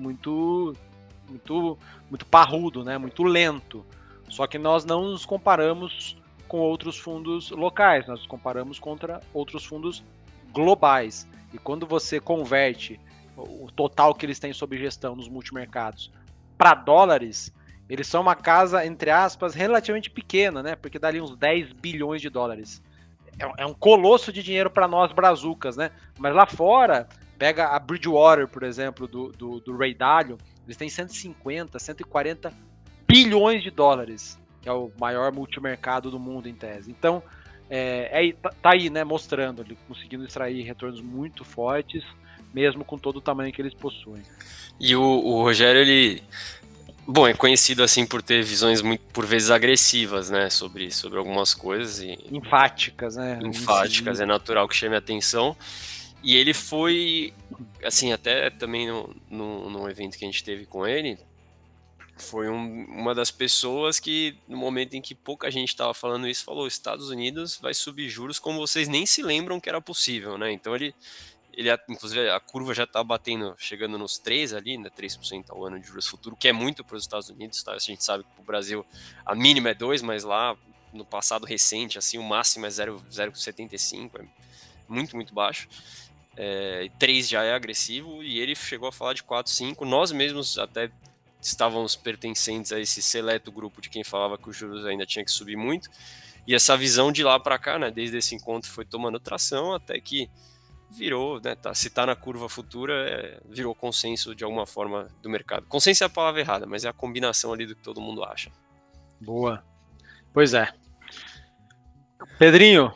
parrudo, né? Muito lento. Só que nós não nos comparamos com outros fundos locais, nós nos comparamos contra outros fundos globais. E quando você converte o total que eles têm sob gestão nos multimercados para dólares, eles são uma casa, entre aspas, relativamente pequena, né? Porque dá ali uns 10 bilhões de dólares. É um colosso de dinheiro para nós brazucas, né? Mas lá fora, pega a Bridgewater, por exemplo, do Ray Dalio, eles têm 150, 140 bilhões de dólares, que é o maior multimercado do mundo, em tese. Então, tá aí, né? Mostrando, ele conseguindo extrair retornos muito fortes, mesmo com todo o tamanho que eles possuem. E o Rogério, ele... Bom, é conhecido assim por ter visões muito, por vezes, agressivas, né, sobre algumas coisas. Enfáticas, né? Enfáticas, é natural que chame a atenção. E ele foi, assim, até também num evento que a gente teve com ele, foi uma das pessoas que, no momento em que pouca gente estava falando isso, falou, Estados Unidos vai subir juros como vocês nem se lembram que era possível, né? Então ele inclusive a curva já está chegando nos 3 ali, né, 3% ao ano de juros futuro, que é muito para os Estados Unidos, tá? A gente sabe que para o Brasil a mínima é 2, mas lá no passado recente, assim, o máximo é 0,75, é muito, muito baixo. 3 já é agressivo, e ele chegou a falar de 4, 5. Nós mesmos até estávamos pertencentes a esse seleto grupo de quem falava que os juros ainda tinha que subir muito, e essa visão de lá para cá, né, desde esse encontro foi tomando tração, até que virou, né, se tá na curva futura, virou consenso de alguma forma do mercado. Consenso é a palavra errada, mas é a combinação ali do que todo mundo acha. Boa. Pois é. Pedrinho,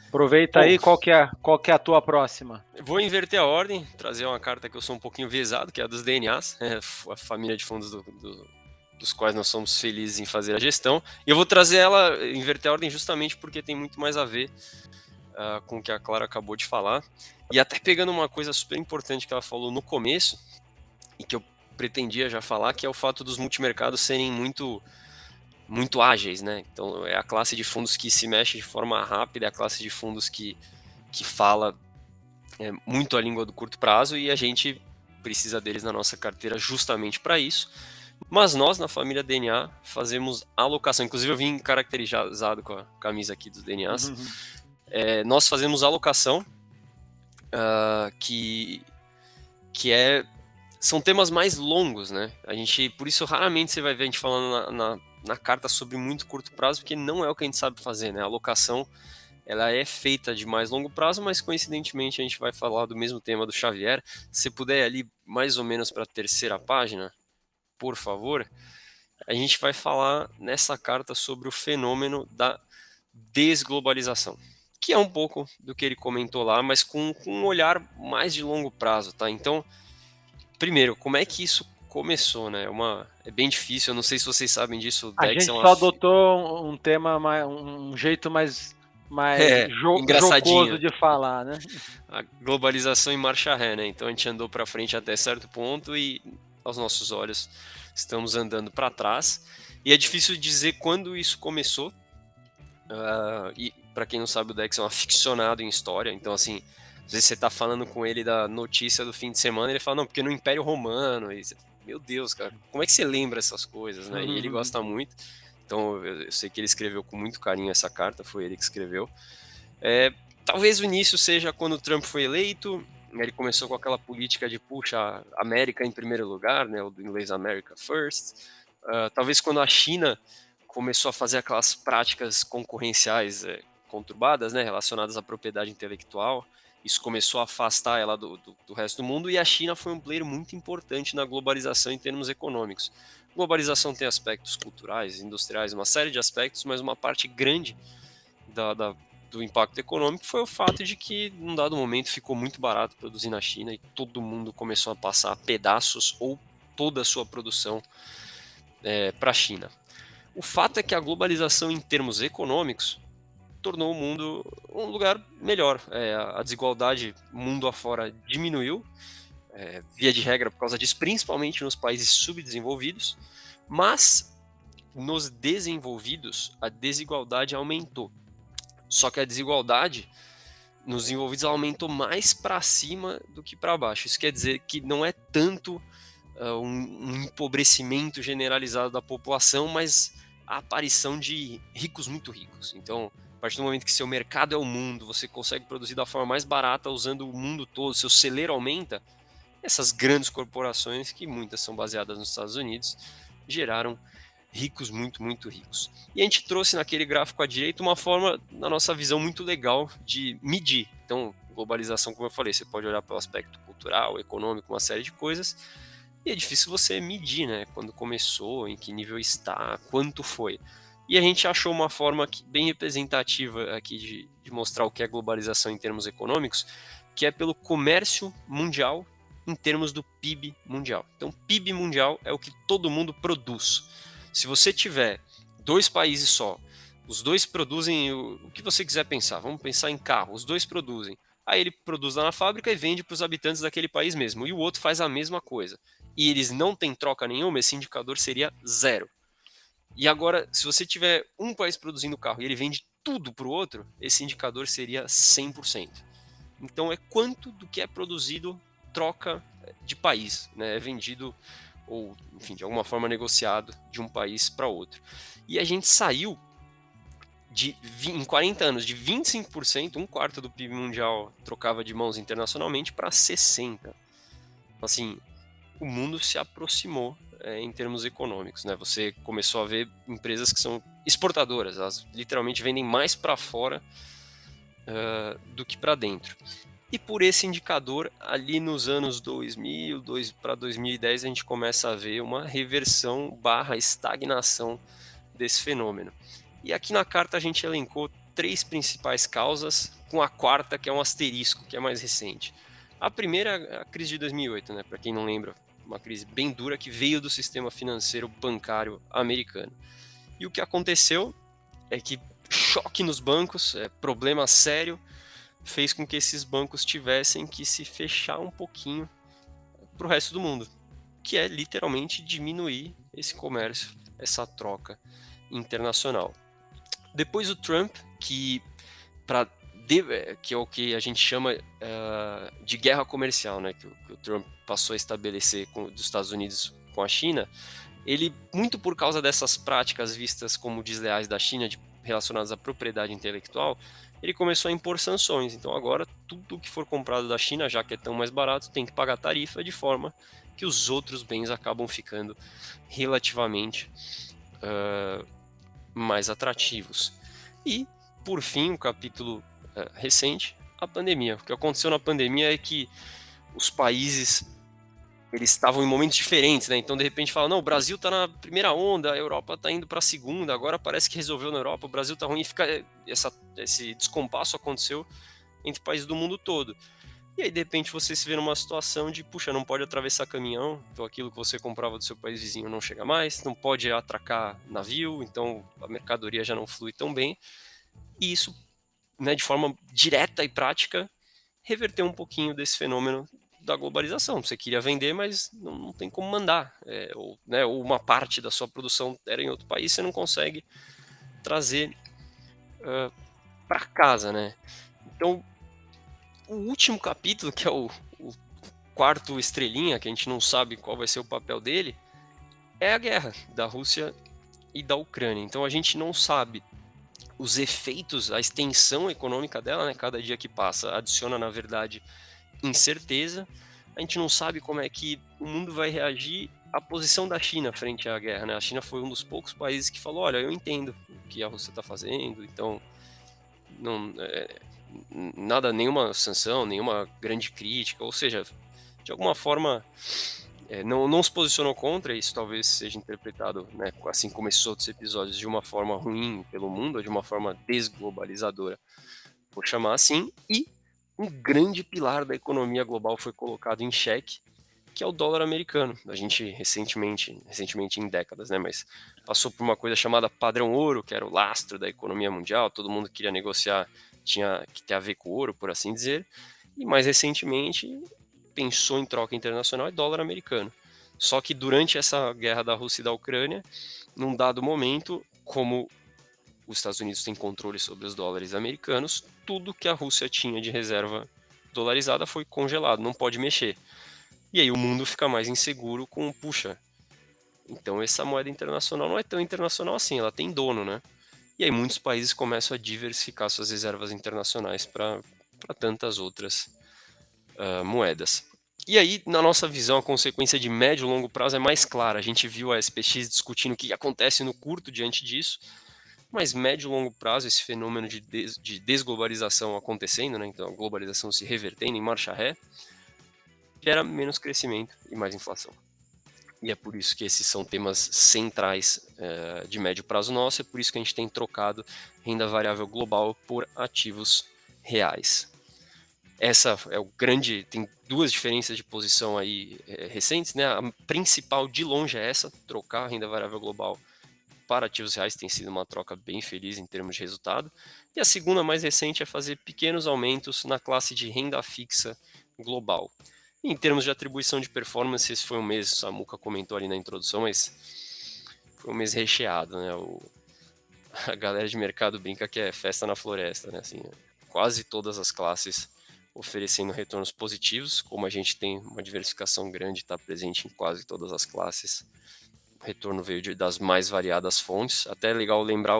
aproveita aí, qual que é a tua próxima? Vou inverter a ordem, trazer uma carta que eu sou um pouquinho viesado, que é a dos DNAs, a família de fundos dos quais nós somos felizes em fazer a gestão. E eu vou trazer ela, inverter a ordem justamente porque tem muito mais a ver com o que a Clara acabou de falar. E até pegando uma coisa super importante que ela falou no começo, e que eu pretendia já falar, que é o fato dos multimercados serem muito, muito ágeis, né? Então é a classe de fundos que se mexe de forma rápida, é a classe de fundos que fala muito a língua do curto prazo, e a gente precisa deles na nossa carteira justamente para isso. Mas nós, na família DNA, fazemos alocação. Inclusive eu vim caracterizado com a camisa aqui dos DNAs. Nós fazemos alocação que que são temas mais longos, né? Por isso raramente você vai ver a gente falando na carta sobre muito curto prazo, porque não é o que a gente sabe fazer, né? A alocação, ela é feita de mais longo prazo, mas coincidentemente a gente vai falar do mesmo tema do Xavier. Se puder ir ali mais ou menos para a terceira página, por favor, a gente vai falar nessa carta sobre o fenômeno da desglobalização, que é um pouco do que ele comentou lá, mas com um olhar mais de longo prazo, tá? Então, primeiro, como é que isso começou, né? É bem difícil, eu não sei se vocês sabem disso. A gente só adotou um tema, um jeito mais jocoso de falar, né? A globalização em marcha ré, né? Então a gente andou para frente até certo ponto e aos nossos olhos estamos andando para trás. E é difícil dizer quando isso começou. E para quem não sabe, o Dex é um aficionado em história, então assim, às vezes você tá falando com ele da notícia do fim de semana, ele fala, não, porque no Império Romano, e você, meu Deus, cara, como é que você lembra essas coisas, né? E ele gosta muito, então eu sei que ele escreveu com muito carinho essa carta, foi ele que escreveu. Talvez o início seja quando o Trump foi eleito, ele começou com aquela política de, puxa, América em primeiro lugar, né, o do inglês America First. Talvez quando a China começou a fazer aquelas práticas concorrenciais conturbadas, né, relacionadas à propriedade intelectual, isso começou a afastar ela do resto do mundo, e a China foi um player muito importante na globalização em termos econômicos. Globalização tem aspectos culturais, industriais, uma série de aspectos, mas uma parte grande do impacto econômico foi o fato de que, num dado momento, ficou muito barato produzir na China e todo mundo começou a passar pedaços ou toda a sua produção para a China. O fato é que a globalização em termos econômicos tornou o mundo um lugar melhor. A desigualdade mundo afora diminuiu, via de regra por causa disso, principalmente nos países subdesenvolvidos, mas nos desenvolvidos a desigualdade aumentou. Só que a desigualdade nos desenvolvidos aumentou mais para cima do que para baixo. Isso quer dizer que não é tanto um empobrecimento generalizado da população, mas a aparição de ricos muito ricos. Então, a partir do momento que seu mercado é o mundo, você consegue produzir da forma mais barata usando o mundo todo, seu celeiro aumenta, essas grandes corporações, que muitas são baseadas nos Estados Unidos, geraram ricos muito, muito ricos. E a gente trouxe naquele gráfico à direita uma forma, na nossa visão, muito legal de medir. Então, globalização, como eu falei, você pode olhar pelo aspecto cultural, econômico, uma série de coisas, e é difícil você medir, né? Quando começou, em que nível está, quanto foi. E a gente achou uma forma bem representativa aqui de mostrar o que é globalização em termos econômicos, que é pelo comércio mundial em termos do PIB mundial. Então, PIB mundial é o que todo mundo produz. Se você tiver dois países só, os dois produzem o que você quiser pensar, vamos pensar em carro, os dois produzem. Aí ele produz lá na fábrica e vende para os habitantes daquele país mesmo, e o outro faz a mesma coisa. E eles não têm troca nenhuma, esse indicador seria 0. E agora, se você tiver um país produzindo carro e ele vende tudo para o outro, esse indicador seria 100%. Então é quanto do que é produzido troca de país, né? É vendido ou, enfim, de alguma forma negociado de um país para outro. E a gente saiu em 40 anos de 25%, um quarto do PIB mundial trocava de mãos internacionalmente, para 60%. Assim, o mundo se aproximou em termos econômicos, né? Você começou a ver empresas que são exportadoras, elas literalmente vendem mais para fora do que para dentro. E por esse indicador, ali nos anos 2000 para 2010, a gente começa a ver uma reversão / estagnação desse fenômeno. E aqui na carta a gente elencou 3 principais causas, com a quarta, que é um asterisco, que é mais recente. A primeira é a crise de 2008, né? Para quem não lembra, uma crise bem dura que veio do sistema financeiro bancário americano. E o que aconteceu é que choque nos bancos, problema sério, fez com que esses bancos tivessem que se fechar um pouquinho para o resto do mundo, que é literalmente diminuir esse comércio, essa troca internacional. Depois o Trump, que é o que a gente chama de guerra comercial, né, que o Trump passou a estabelecer dos Estados Unidos com a China, ele, muito por causa dessas práticas vistas como desleais da China, de relacionadas à propriedade intelectual, ele começou a impor sanções. Então agora tudo que for comprado da China, já que é tão mais barato, tem que pagar tarifa, de forma que os outros bens acabam ficando relativamente mais atrativos. E, por fim, um capítulo recente, a pandemia. O que aconteceu na pandemia é que os países eles estavam em momentos diferentes, né? Então, de repente, fala, não, o Brasil está na primeira onda, a Europa está indo para a segunda, agora parece que resolveu na Europa, o Brasil está ruim, e fica esse descompasso aconteceu entre países do mundo todo. E aí, de repente, você se vê numa situação de, puxa, não pode atravessar caminhão, então aquilo que você comprava do seu país vizinho não chega mais, não pode atracar navio, então a mercadoria já não flui tão bem. E isso, né, de forma direta e prática, reverteu um pouquinho desse fenômeno da globalização. Você queria vender, mas não tem como mandar. Ou uma parte da sua produção era em outro país, você não consegue trazer para casa, né? Então, o último capítulo, que é o quarto estrelinha, que a gente não sabe qual vai ser o papel dele, é a guerra da Rússia e da Ucrânia. Então a gente não sabe os efeitos, a extensão econômica dela, né? Cada dia que passa adiciona, na verdade, incerteza. A gente não sabe como é que o mundo vai reagir à posição da China frente à guerra, né? A China foi um dos poucos países que falou, olha, eu entendo o que a Rússia está fazendo, então não, nada, nenhuma sanção, nenhuma grande crítica, ou seja, de alguma forma não se posicionou contra, isso talvez seja interpretado, né, assim como esses outros episódios, de uma forma ruim pelo mundo, ou de uma forma desglobalizadora, vou chamar assim, e um grande pilar da economia global foi colocado em xeque, que é o dólar americano. A gente recentemente em décadas, né, mas passou por uma coisa chamada padrão ouro, que era o lastro da economia mundial, todo mundo queria negociar, tinha que ter a ver com ouro, por assim dizer, e mais recentemente pensou em troca internacional é dólar americano. Só que durante essa guerra da Rússia e da Ucrânia, num dado momento, como os Estados Unidos têm controle sobre os dólares americanos, tudo que a Rússia tinha de reserva dolarizada foi congelado, não pode mexer. E aí o mundo fica mais inseguro com, puxa, então essa moeda internacional não é tão internacional assim, ela tem dono, né? E aí muitos países começam a diversificar suas reservas internacionais para tantas outras moedas. E aí, na nossa visão, a consequência de médio e longo prazo é mais clara. A gente viu a SPX discutindo o que acontece no curto diante disso, mas médio e longo prazo, esse fenômeno de desglobalização acontecendo, né? Então a globalização se revertendo em marcha ré, gera menos crescimento e mais inflação. E é por isso que esses são temas centrais de médio prazo nosso, é por isso que a gente tem trocado renda variável global por ativos reais. Essa é o grande, tem duas diferenças de posição aí recentes, né? A principal de longe é essa, trocar a renda variável global para ativos reais, tem sido uma troca bem feliz em termos de resultado. E a segunda mais recente é fazer pequenos aumentos na classe de renda fixa global. E em termos de atribuição de performance, esse foi um mês, a Samuca comentou ali na introdução, mas foi um mês recheado, né? A galera de mercado brinca que é festa na floresta, né? Assim, quase todas as classes oferecendo retornos positivos, como a gente tem uma diversificação grande, está presente em quase todas as classes. O retorno veio das mais variadas fontes. Até é legal lembrar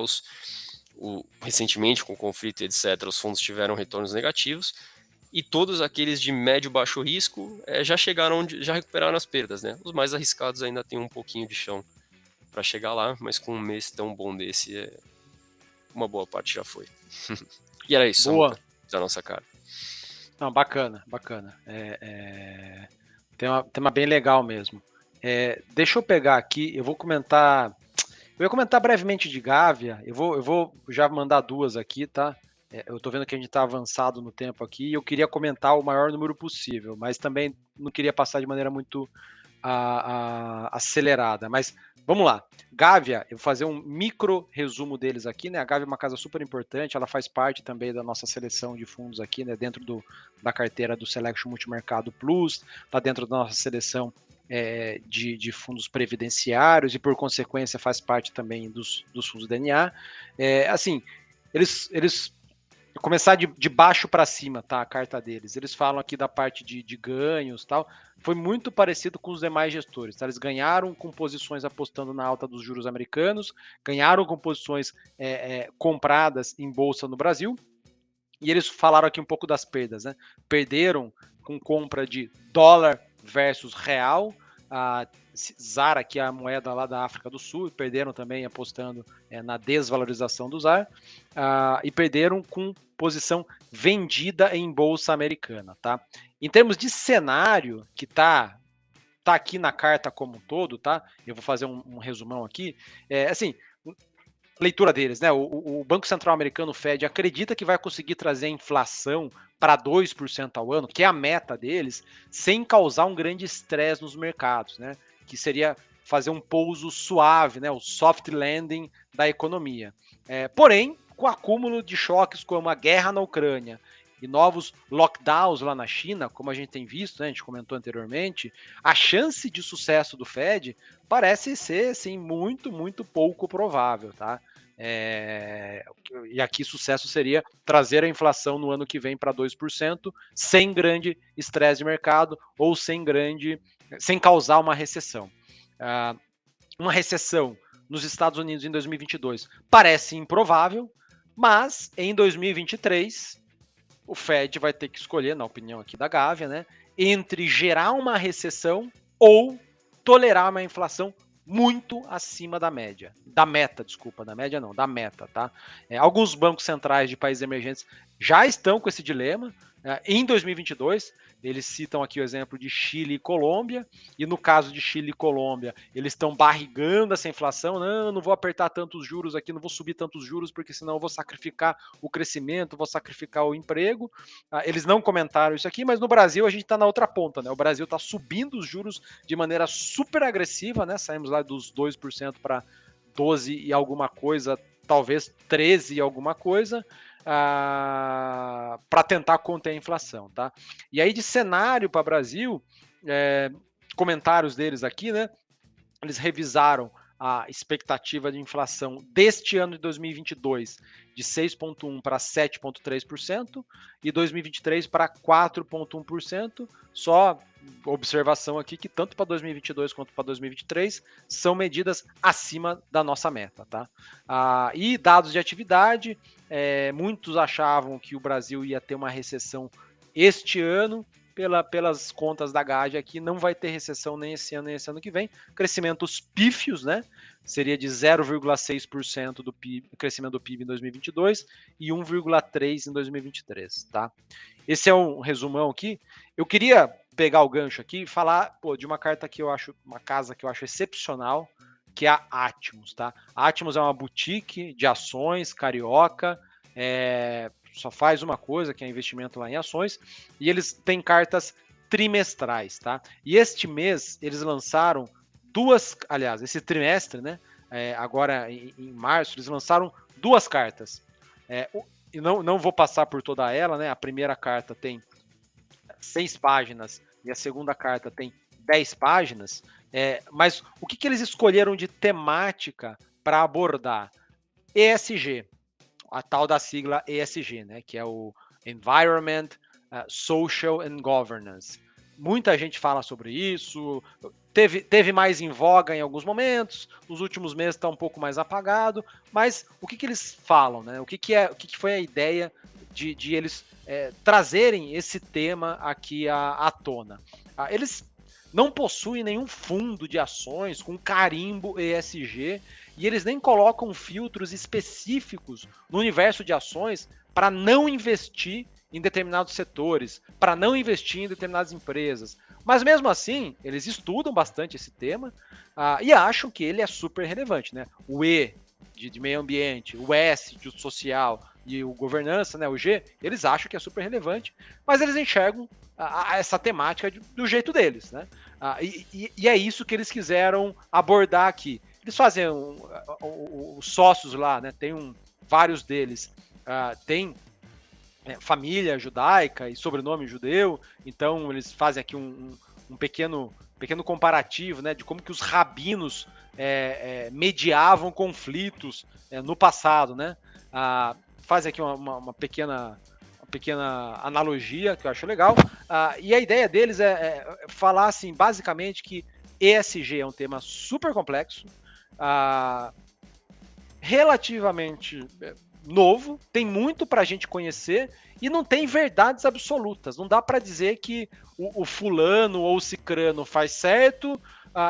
recentemente, com o conflito e etc., os fundos tiveram retornos negativos, e todos aqueles de médio e baixo risco já recuperaram as perdas, né? Os mais arriscados ainda têm um pouquinho de chão para chegar lá, mas com um mês tão bom desse, uma boa parte já foi. E era isso, Samuca, da nossa cara. Não, bacana. Tema bem legal mesmo. Deixa eu pegar aqui, eu ia comentar brevemente de Gávea, eu vou já mandar duas aqui, tá? Eu tô vendo que a gente tá avançado no tempo aqui e eu queria comentar o maior número possível, mas também não queria passar de maneira muito acelerada, mas vamos lá. Gávea, eu vou fazer um micro resumo deles aqui, né? A Gávea é uma casa super importante, ela faz parte também da nossa seleção de fundos aqui, né? Dentro da carteira do Selection Multimercado Plus, tá dentro da nossa seleção de fundos previdenciários e, por consequência, faz parte também dos fundos DNA. Assim, eles começar de baixo para cima, tá? A carta deles. Eles falam aqui da parte de ganhos e tal. Foi muito parecido com os demais gestores. Tá? Eles ganharam com posições apostando na alta dos juros americanos, ganharam com posições compradas em bolsa no Brasil. E eles falaram aqui um pouco das perdas, né? Perderam com compra de dólar versus real. A ZAR, que é a moeda lá da África do Sul, perderam também apostando na desvalorização do ZAR, e perderam com posição vendida em bolsa americana, tá? Em termos de cenário, que tá aqui na carta como um todo, tá? Eu vou fazer um resumão aqui. Assim, leitura deles, né? O Banco Central Americano, o Fed, acredita que vai conseguir trazer a inflação para 2% ao ano, que é a meta deles, sem causar um grande estresse nos mercados, né? Que seria fazer um pouso suave, né? O soft landing da economia. Porém, com o acúmulo de choques como a guerra na Ucrânia e novos lockdowns lá na China, como a gente tem visto, né, a gente comentou anteriormente, a chance de sucesso do Fed parece ser, assim, muito, muito pouco provável, tá? E aqui sucesso seria trazer a inflação no ano que vem para 2%, sem grande estresse de mercado ou sem causar uma recessão. Uma recessão nos Estados Unidos em 2022 parece improvável, mas em 2023 o Fed vai ter que escolher, na opinião aqui da Gávea, né, entre gerar uma recessão ou tolerar uma inflação muito acima da média. Da meta, tá? Alguns bancos centrais de países emergentes já estão com esse dilema. Em 2022, eles citam aqui o exemplo de Chile e Colômbia, e no caso de Chile e Colômbia, eles estão barrigando essa inflação. Não vou apertar tantos juros aqui, não vou subir tantos juros, porque senão eu vou sacrificar o crescimento, vou sacrificar o emprego. Eles não comentaram isso aqui, mas no Brasil a gente está na outra ponta, né? O Brasil está subindo os juros de maneira super agressiva, né? Saímos lá dos 2% para 12 e alguma coisa, talvez 13 e alguma coisa, para tentar conter a inflação, tá? E aí de cenário para o Brasil, comentários deles aqui, né? Eles revisaram a expectativa de inflação deste ano de 2022 de 6,1% para 7,3% e 2023 para 4,1%. Só observação aqui que tanto para 2022 quanto para 2023 são medidas acima da nossa meta, tá? E dados de atividade, muitos achavam que o Brasil ia ter uma recessão este ano. Pelas contas da GAD aqui, não vai ter recessão nem esse ano, nem esse ano que vem. Crescimentos pífios, né? Seria de 0,6% do PIB, crescimento do PIB em 2022 e 1,3% em 2023, tá? Esse é um resumão aqui. Eu queria pegar o gancho aqui e falar de uma carta que eu acho, uma casa que eu acho excepcional, que é a Atmos, tá? A Atmos é uma boutique de ações carioca, só faz uma coisa, que é investimento lá em ações, e eles têm cartas trimestrais, tá? E este mês eles lançaram esse trimestre, né? Agora em março, eles lançaram 2 cartas. E não vou passar por toda ela, né? A primeira carta tem 6 páginas e a segunda carta tem 10 páginas. Mas o que eles escolheram de temática para abordar? ESG. A tal da sigla ESG, né, que é o Environment, Social and Governance. Muita gente fala sobre isso, teve mais em voga em alguns momentos, nos últimos meses está um pouco mais apagado, mas o que eles falam, né? O que foi a ideia de eles trazerem esse tema aqui à tona? Eles não possuem nenhum fundo de ações com carimbo ESG, e eles nem colocam filtros específicos no universo de ações para não investir em determinados setores, para não investir em determinadas empresas. Mas mesmo assim, eles estudam bastante esse tema e acham que ele é super relevante, né? O E de meio ambiente, o S de social e o governança, né, o G, eles acham que é super relevante, mas eles enxergam essa temática do jeito deles, né? E é isso que eles quiseram abordar aqui. Eles fazem os sócios lá, né? Tem vários deles tem família judaica e sobrenome judeu, então eles fazem aqui um pequeno comparativo, né, de como que os rabinos mediavam conflitos no passado, né? fazem aqui uma pequena analogia que eu acho legal. E a ideia deles é falar assim, basicamente, que ESG é um tema super complexo, relativamente novo, tem muito para a gente conhecer e não tem verdades absolutas. Não dá para dizer que o fulano ou o cicrano faz certo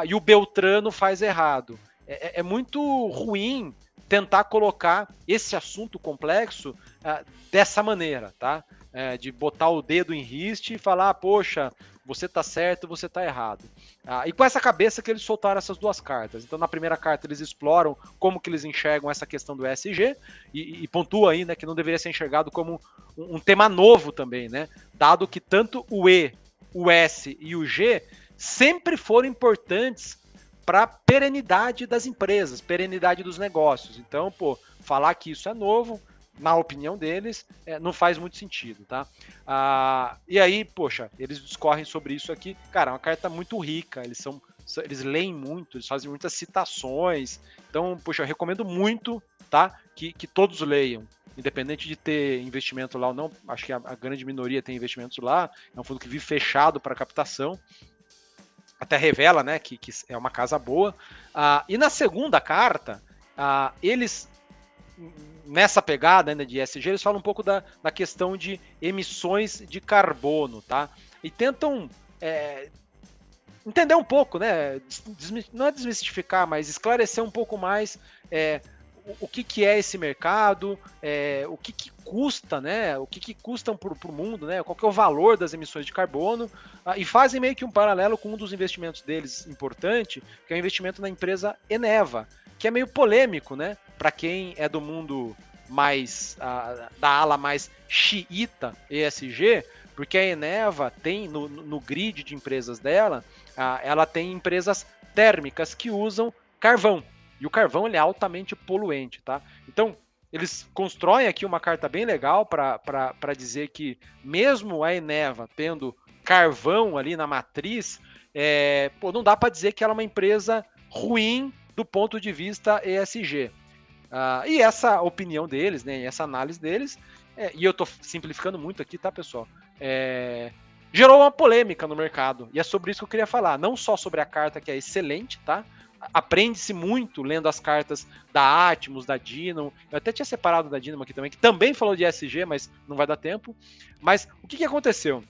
e o beltrano faz errado. É muito ruim tentar colocar esse assunto complexo dessa maneira, tá? De botar o dedo em riste e falar, poxa, você tá certo, você tá errado. E com essa cabeça que eles soltaram essas duas cartas. Então, na primeira carta, eles exploram como que eles enxergam essa questão do ESG e pontua aí, né, que não deveria ser enxergado como um tema novo também, né? Dado que tanto o E, o S e o G sempre foram importantes para a perenidade das empresas, perenidade dos negócios. Então, pô, falar que isso é novo, na opinião deles, não faz muito sentido, tá? E aí, poxa, eles discorrem sobre isso aqui. Cara, é uma carta muito rica, eles leem muito, eles fazem muitas citações. Então, poxa, eu recomendo muito, tá? Que todos leiam. Independente de ter investimento lá ou não, acho que a grande minoria tem investimentos lá. É um fundo que vive fechado para captação. Até revela, né, que é uma casa boa. E na segunda carta, eles, nessa pegada, né, de ESG, eles falam um pouco da questão de emissões de carbono, tá? E tentam entender um pouco, né, não é desmistificar, mas esclarecer um pouco mais o que é esse mercado, o que custa, né? O que custam para o mundo, né? Qual que é o valor das emissões de carbono, e fazem meio que um paralelo com um dos investimentos deles importante, que é o investimento na empresa Eneva, que é meio polêmico, né? Para quem é do mundo mais da ala mais xiita ESG, porque a Eneva tem no grid de empresas dela, ela tem empresas térmicas que usam carvão. E o carvão ele é altamente poluente, tá? Então, eles constroem aqui uma carta bem legal para dizer que mesmo a Eneva tendo carvão ali na matriz, não dá para dizer que ela é uma empresa ruim do ponto de vista ESG. E essa opinião deles, né, essa análise deles, e eu estou simplificando muito aqui, tá, pessoal? Gerou uma polêmica no mercado, e é sobre isso que eu queria falar. Não só sobre a carta, que é excelente, tá? Aprende-se muito lendo as cartas da Atmos, da Dynamo. Eu até tinha separado da Dynamo aqui também, que também falou de ESG, mas não vai dar tempo. Mas o que aconteceu?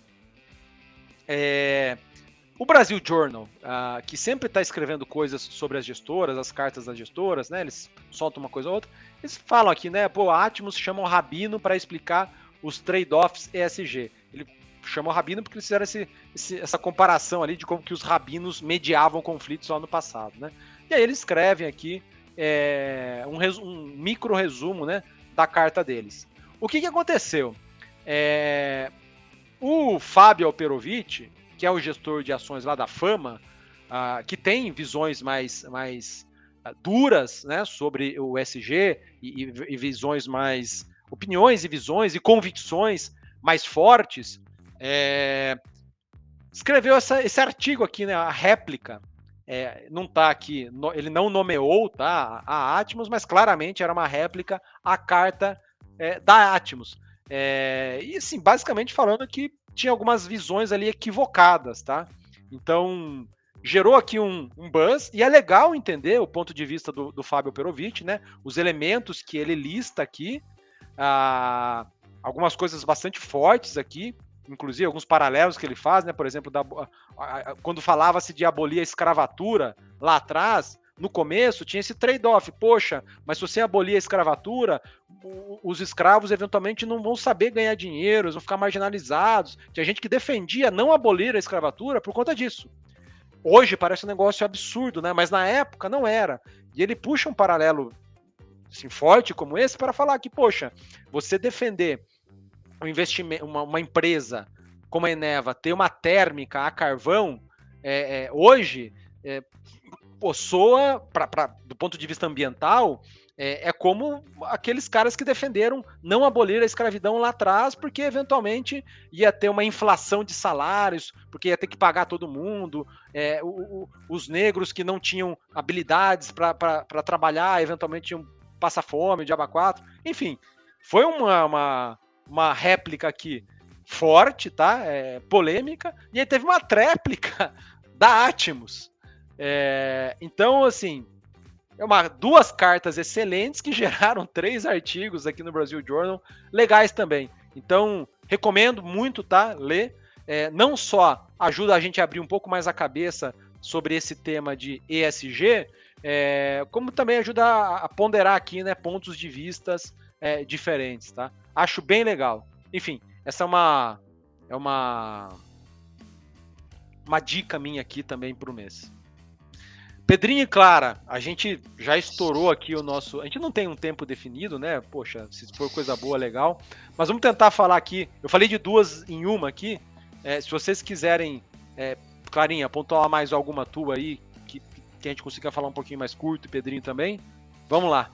O Brasil Journal, que sempre está escrevendo coisas sobre as gestoras, as cartas das gestoras, né? Eles soltam uma coisa ou outra. Eles falam aqui, né? Pô, a Atmos chama o Rabino para explicar os trade-offs ESG. Ele chamou o Rabino porque eles fizeram essa comparação ali de como que os rabinos mediavam conflitos lá no passado, né? E aí eles escrevem aqui um micro resumo, né, da carta deles. O que aconteceu? O Fábio Alperovitch, que é o gestor de ações lá da Fama, que tem visões mais duras, né, sobre o ESG e visões mais opiniões e visões e convicções mais fortes, escreveu esse artigo aqui, né, a réplica. Não tá aqui, ele não nomeou, tá, a Atmos, mas claramente era uma réplica à carta da Atmos. E assim, basicamente falando que tinha algumas visões ali equivocadas, tá? Então, gerou aqui um buzz, e é legal entender o ponto de vista do Fábio Perovitch, né? Os elementos que ele lista aqui, algumas coisas bastante fortes aqui, inclusive alguns paralelos que ele faz, né? Por exemplo, quando falava-se de abolir a escravatura lá atrás, no começo tinha esse trade-off. Poxa, mas se você abolir a escravatura, os escravos eventualmente não vão saber ganhar dinheiro, eles vão ficar marginalizados. Tinha gente que defendia não abolir a escravatura por conta disso. Hoje parece um negócio absurdo, né? Mas na época não era. E ele puxa um paralelo assim, forte como esse para falar que, poxa, você defender um investimento, uma empresa como a Eneva ter uma térmica a carvão, hoje soa, do ponto de vista ambiental, como aqueles caras que defenderam não abolir a escravidão lá atrás, porque eventualmente ia ter uma inflação de salários, porque ia ter que pagar todo mundo, os negros que não tinham habilidades para trabalhar, eventualmente iam passar fome, diabo 4, enfim, foi uma réplica aqui forte, tá? Polêmica, e aí teve uma tréplica da Atmos. Então, assim, duas cartas excelentes que geraram 3 artigos aqui no Brasil Journal, legais também. Então, recomendo muito, tá? Ler. Não só ajuda a gente a abrir um pouco mais a cabeça sobre esse tema de ESG, como também ajuda a ponderar aqui, né, pontos de vistas diferentes, tá? Acho bem legal. Enfim, essa é uma dica minha aqui também para o mês. Pedrinho e Clara, a gente já estourou aqui o nosso... A gente não tem um tempo definido, né? Poxa, se for coisa boa, legal. Mas vamos tentar falar aqui. Eu falei de 2 em uma aqui. Se vocês quiserem, Clarinha, pontuar mais alguma tua aí, que a gente consiga falar um pouquinho mais curto, e Pedrinho também. Vamos lá.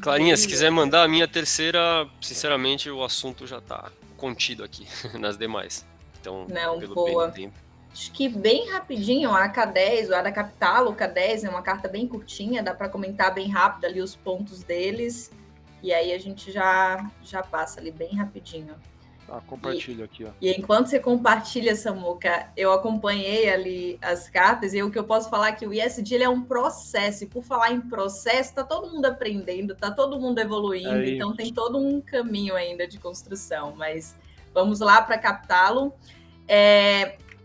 Clarinha, se quiser mandar a minha terceira, sinceramente, o assunto já tá contido aqui nas demais. Então, não, pelo boa. bem do tempo. Acho que bem rapidinho, a K10, a da Capital, o K10 é uma carta bem curtinha, dá para comentar bem rápido ali os pontos deles, e aí a gente já passa ali bem rapidinho. Compartilho aqui, ó. E enquanto você compartilha, Samuca, eu acompanhei ali as cartas, e o que eu posso falar é que o ESG ele é um processo, e por falar em processo, tá todo mundo aprendendo, tá todo mundo evoluindo, então tem todo um caminho ainda de construção, mas vamos lá para Capitalo.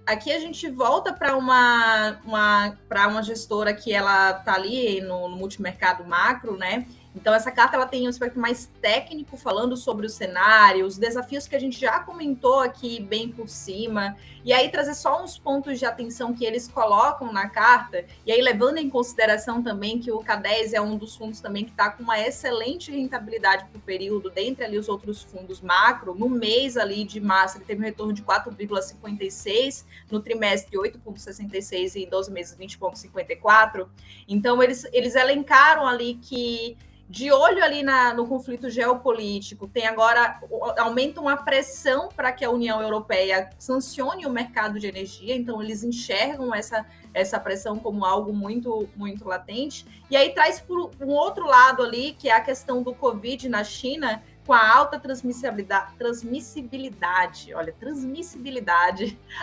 Aqui a gente volta para uma gestora que ela está ali no multimercado macro, né? Então, essa carta ela tem um aspecto mais técnico, falando sobre o cenário, os desafios que a gente já comentou aqui bem por cima, e aí trazer só uns pontos de atenção que eles colocam na carta, e aí levando em consideração também que o K10 é um dos fundos também que está com uma excelente rentabilidade por período, dentre ali os outros fundos macro. No mês ali de março, ele teve um retorno de 4,56, no trimestre 8,66 e em 12 meses 20,54. Então, eles elencaram ali que de olho ali no conflito geopolítico, tem agora, aumenta uma pressão para que a União Europeia sancione o mercado de energia, então eles enxergam essa pressão como algo muito, muito latente, e aí traz por um outro lado ali, que é a questão do Covid na China, com a alta transmissibilidade,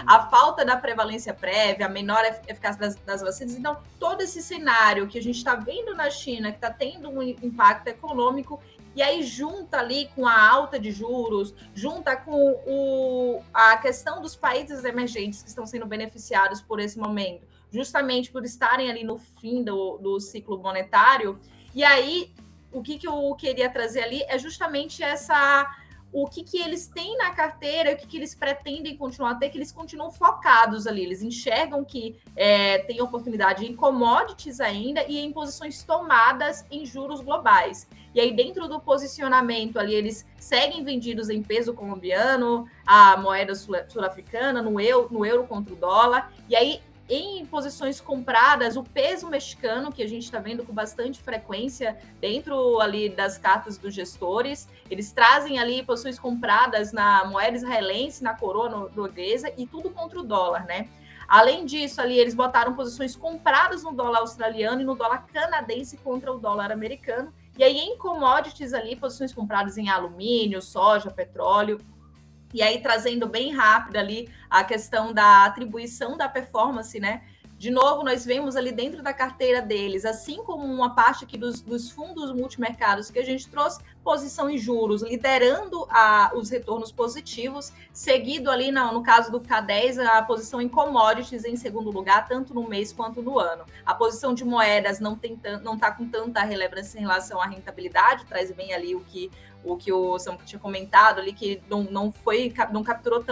a falta da prevalência prévia, a menor eficácia das vacinas. Então, todo esse cenário que a gente está vendo na China, que está tendo um impacto econômico, e aí junta ali com a alta de juros, junta com a questão dos países emergentes que estão sendo beneficiados por esse momento, justamente por estarem ali no fim do ciclo monetário, e aí o que eu queria trazer ali é justamente o que eles têm na carteira, o que eles pretendem continuar a ter, que eles continuam focados ali, eles enxergam que tem oportunidade em commodities ainda e em posições tomadas em juros globais. E aí dentro do posicionamento ali, eles seguem vendidos em peso colombiano, a moeda sul-africana, no euro contra o dólar, e aí em posições compradas, o peso mexicano, que a gente está vendo com bastante frequência dentro ali das cartas dos gestores, eles trazem ali posições compradas na moeda israelense, na coroa norueguesa e tudo contra o dólar, né? Além disso, ali eles botaram posições compradas no dólar australiano e no dólar canadense contra o dólar americano. E aí em commodities ali, posições compradas em alumínio, soja, petróleo. E aí, trazendo bem rápido ali a questão da atribuição da performance, né? De novo, nós vemos ali dentro da carteira deles, assim como uma parte aqui dos fundos multimercados que a gente trouxe, posição em juros, liderando os retornos positivos, seguido ali, no caso do K10, a posição em commodities em segundo lugar, tanto no mês quanto no ano. A posição de moedas não está com tanta relevância em relação à rentabilidade, traz bem ali o que o Samuca tinha comentado ali, que não capturou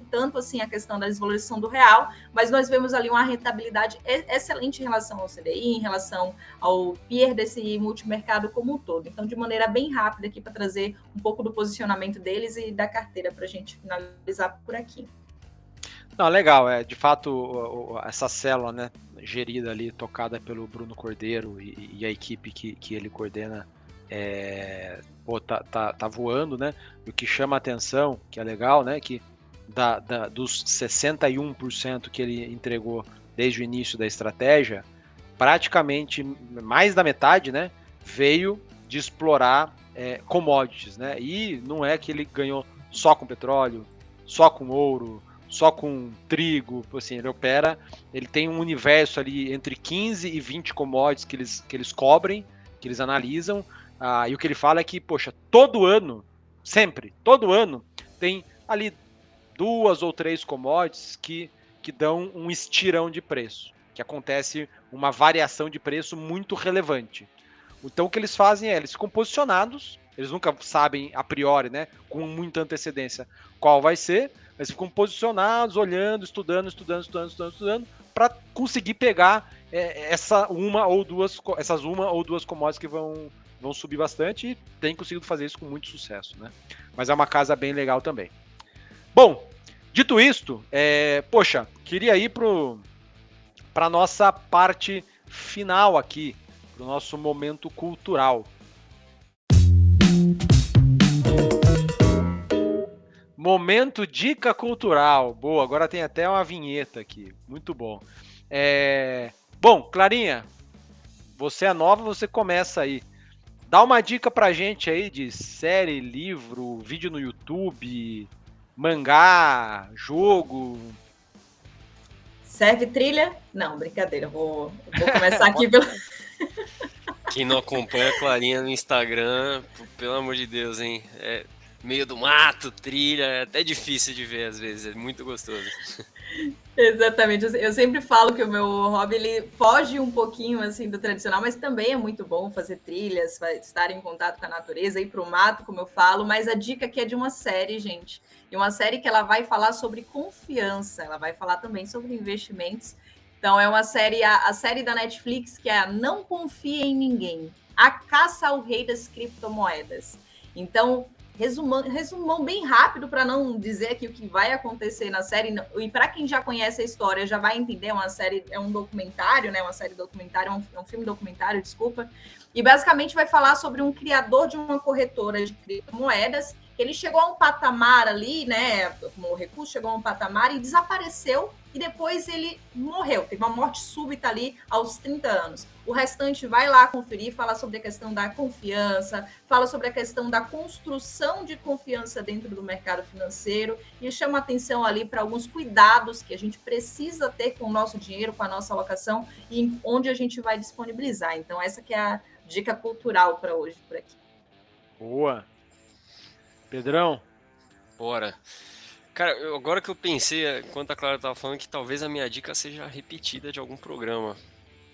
tanto assim a questão da desvalorização do real, mas nós vemos ali uma rentabilidade excelente em relação ao CDI, em relação ao peer desse multimercado como um todo. Então, de maneira bem rápida aqui para trazer um pouco do posicionamento deles e da carteira para a gente finalizar por aqui. Não, legal, de fato essa célula, né, gerida ali, tocada pelo Bruno Cordeiro e a equipe que ele coordena, tá voando, né? E o que chama a atenção, que é legal, né? Que dos 61% que ele entregou desde o início da estratégia, praticamente mais da metade, né? Veio de explorar commodities, né? E não é que ele ganhou só com petróleo, só com ouro, só com trigo, assim, ele tem um universo ali entre 15 e 20 commodities que eles cobrem, que eles analisam, e o que ele fala é que, poxa, todo ano, todo ano, tem ali 2 ou 3 commodities que dão um estirão de preço, que acontece uma variação de preço muito relevante. Então o que eles fazem eles ficam posicionados, eles nunca sabem a priori, né, com muita antecedência qual vai ser, eles ficam posicionados, olhando, estudando, para conseguir pegar essas uma ou duas commodities que vão subir bastante, e tem conseguido fazer isso com muito sucesso, né? Mas é uma casa bem legal também. Bom, dito isto, poxa, queria ir para a nossa parte final aqui, para o nosso momento cultural. Momento dica cultural. Boa, agora tem até uma vinheta aqui. Muito bom. Bom, Clarinha, você é nova, você começa aí. Dá uma dica pra gente aí de série, livro, vídeo no YouTube, mangá, jogo. Serve trilha? Não, brincadeira. Vou começar aqui pelo... Quem não acompanha a Clarinha no Instagram, pelo amor de Deus, hein? Meio do mato, trilha, é até difícil de ver às vezes, é muito gostoso. Exatamente, eu sempre falo que o meu hobby ele foge um pouquinho assim do tradicional, mas também é muito bom fazer trilhas, estar em contato com a natureza, ir para o mato, como eu falo, mas a dica aqui é de uma série, gente, e uma série que ela vai falar sobre confiança, ela vai falar também sobre investimentos, então é uma série, a série da Netflix, que é a Não Confie em Ninguém, a caça ao rei das criptomoedas. Então, resumão bem rápido para não dizer aqui o que vai acontecer na série. E para quem já conhece a história, já vai entender, uma série, é um documentário, né? Uma série documentário, é um filme documentário, desculpa. E basicamente vai falar sobre um criador de uma corretora de criptomoedas. Ele chegou a um patamar ali, né? Como o recurso chegou a um patamar e desapareceu. E depois ele morreu, teve uma morte súbita ali aos 30 anos. O restante vai lá conferir, fala sobre a questão da confiança, fala sobre a questão da construção de confiança dentro do mercado financeiro e chama atenção ali para alguns cuidados que a gente precisa ter com o nosso dinheiro, com a nossa alocação e onde a gente vai disponibilizar. Então essa que é a dica cultural para hoje por aqui. Boa. Pedrão? Bora. Cara, agora que eu pensei, enquanto a Clara estava falando, que talvez a minha dica seja repetida de algum programa.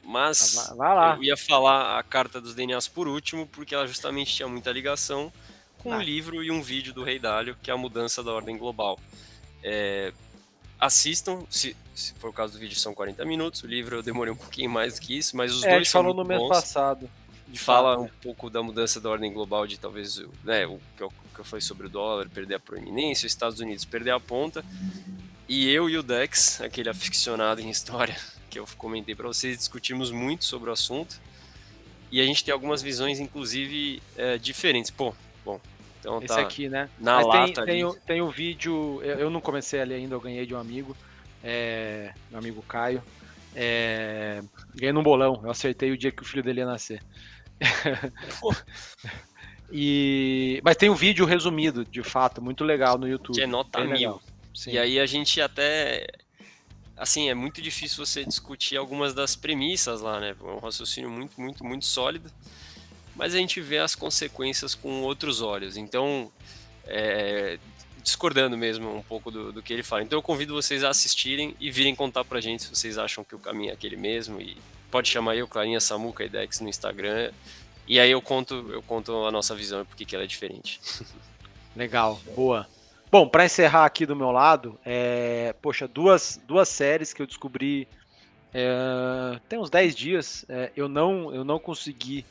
Mas vai lá. Eu ia falar a Carta dos DNAs por último, porque ela justamente tinha muita ligação com um livro e um vídeo do Rei Dalio, que é a mudança da ordem global. Assistam, se for o caso do vídeo, são 40 minutos. O livro eu demorei um pouquinho mais do que isso, mas os dois são muito bons. A gente falou no mês passado. Fala um pouco da mudança da ordem global, de talvez, né, o que eu falei sobre o dólar perder a proeminência, os Estados Unidos perder a ponta, e eu e o Dex, aquele aficionado em história que eu comentei para vocês, discutimos muito sobre o assunto, e a gente tem algumas visões, inclusive, diferentes. Então esse aqui, né? Na Mas lata tem o vídeo, eu não comecei a ler ainda, eu ganhei de um amigo, meu amigo Caio, ganhei num bolão, eu acertei o dia que o filho dele ia nascer. Mas tem um vídeo resumido, de fato, muito legal no YouTube. Que é nota 1000. E aí a gente até... Assim, é muito difícil você discutir algumas das premissas lá, né? É um raciocínio muito, muito, muito sólido. Mas a gente vê as consequências com outros olhos. Então, discordando mesmo um pouco do que ele fala. Então eu convido vocês a assistirem e virem contar pra gente se vocês acham que o caminho é aquele mesmo. E pode chamar eu, Clarinha, Samuca e Dex no Instagram. E aí eu conto a nossa visão e por que ela é diferente. Legal, boa. Bom, para encerrar aqui do meu lado, poxa, duas séries que eu descobri tem uns 10 dias. Eu não consegui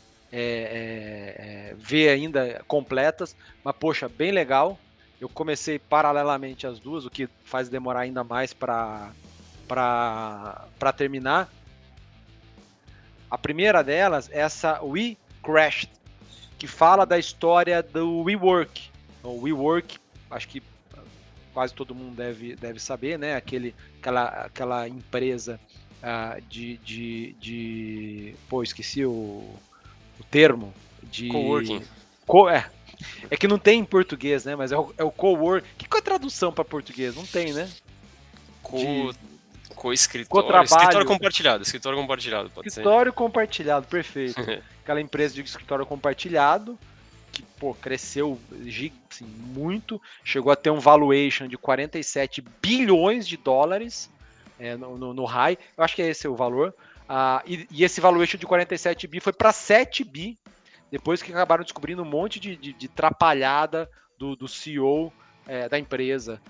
ver ainda completas, mas poxa, bem legal. Eu comecei paralelamente as duas, o que faz demorar ainda mais para terminar. A primeira delas é essa We Crashed, que fala da história do WeWork. O WeWork, acho que quase todo mundo deve saber, né? Aquela empresa esqueci o termo. Coworking. É que não tem em português, né? Mas é o co-work. Que é a tradução para português? Não tem, né? Co-escritório. Co-trabalho. Escritório compartilhado, pode escritório compartilhado, perfeito. Aquela empresa de escritório compartilhado que, pô, cresceu assim, muito, chegou a ter um valuation de 47 bilhões de dólares no high, eu acho que esse é o valor, e esse valuation de 47 bi foi para 7 bi, depois que acabaram descobrindo um monte de trapalhada do CEO da empresa.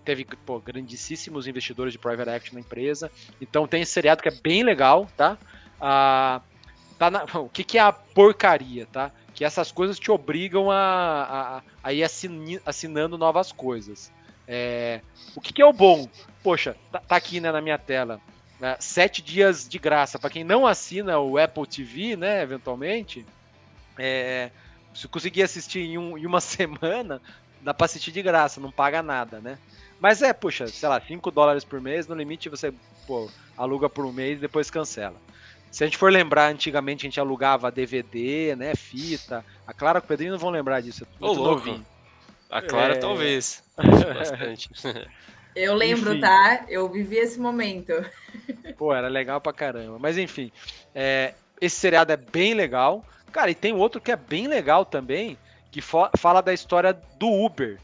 Teve grandíssimos investidores de private equity na empresa, então tem esse seriado que é bem legal, tá? O que é a porcaria, tá? Que essas coisas te obrigam a ir assinando novas coisas. O que é o bom? Poxa, tá aqui, né, na minha tela. 7 dias de graça. Para quem não assina o Apple TV, né, eventualmente, se conseguir assistir em uma semana, dá para assistir de graça, não paga nada, né? Mas poxa, sei lá, $5 por mês, no limite você aluga por um mês e depois cancela. Se a gente for lembrar, antigamente a gente alugava DVD, né, fita. A Clara e o Pedrinho não vão lembrar disso. Ô, louco. A Clara talvez. Bastante. Eu lembro, tá? Eu vivi esse momento. Pô, era legal pra caramba. Mas enfim, esse seriado é bem legal. Cara, e tem outro que é bem legal também, que fala da história do Uber,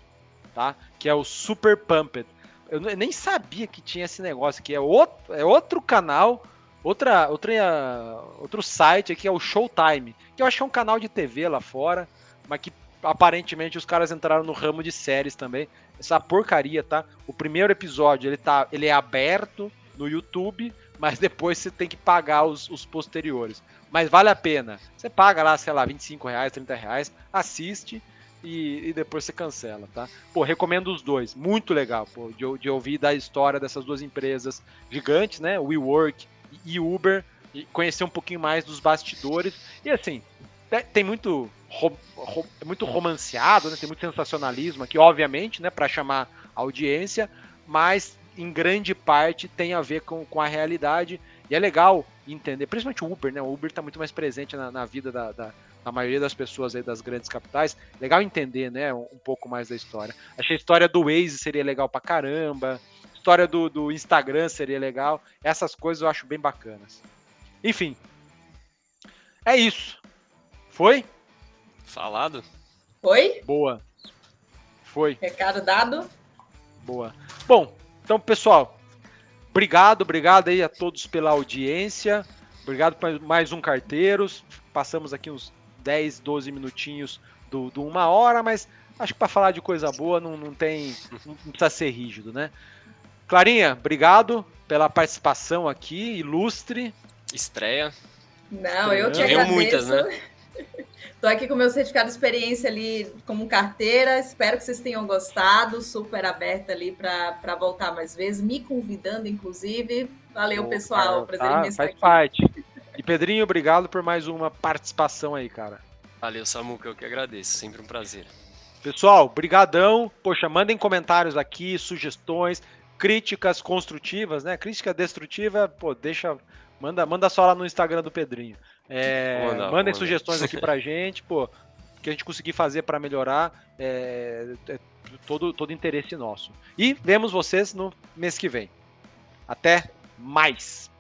tá? Que é o Super Pumped. Eu nem sabia que tinha esse negócio aqui. É outro canal, outro site aqui, é o Showtime, que eu acho que é um canal de TV lá fora, mas que aparentemente os caras entraram no ramo de séries também. Essa porcaria, tá? O primeiro episódio, ele é aberto no YouTube, mas depois você tem que pagar os posteriores. Mas vale a pena. Você paga lá, sei lá, R$25, R$30, assiste e depois você cancela, tá? Pô, recomendo os dois. Muito legal, pô, de ouvir da história dessas duas empresas gigantes, né? WeWork e Uber, e conhecer um pouquinho mais dos bastidores. E assim, tem muito romanceado, né? Tem muito sensacionalismo aqui, obviamente, né? Para chamar audiência, mas em grande parte tem a ver com a realidade. E é legal entender, principalmente o Uber, né? O Uber está muito mais presente na vida da maioria das pessoas aí das grandes capitais. Legal entender, né? Um pouco mais da história. Achei a história do Waze seria legal pra caramba. História do Instagram seria legal. Essas coisas eu acho bem bacanas. Enfim. É isso. Foi? Falado? Foi? Boa. Foi. Recado dado? Boa. Bom, então, pessoal, obrigado aí a todos pela audiência. Obrigado por mais um Carteiros. Passamos aqui uns 10, 12 minutinhos do 1 hora, mas acho que para falar de coisa boa não precisa ser rígido, né? Clarinha, obrigado pela participação aqui, ilustre. Estreia. Não, eu que agradeço. Muitas, né? Tô aqui com o meu certificado de experiência ali como carteira. Espero que vocês tenham gostado. Super aberta ali para voltar mais vezes, me convidando, inclusive. Valeu, pessoal. Prazer imenso estar aqui. Faz parte. E Pedrinho, obrigado por mais uma participação aí, cara. Valeu, Samuca, eu que agradeço. Sempre um prazer. Pessoal, brigadão. Poxa, mandem comentários aqui, sugestões, críticas construtivas, né? Crítica destrutiva, pô, manda só lá no Instagram do Pedrinho. Mandem sugestões aqui pra gente, pô, que a gente conseguir fazer para melhorar, todo interesse nosso. E vemos vocês no mês que vem. Até mais!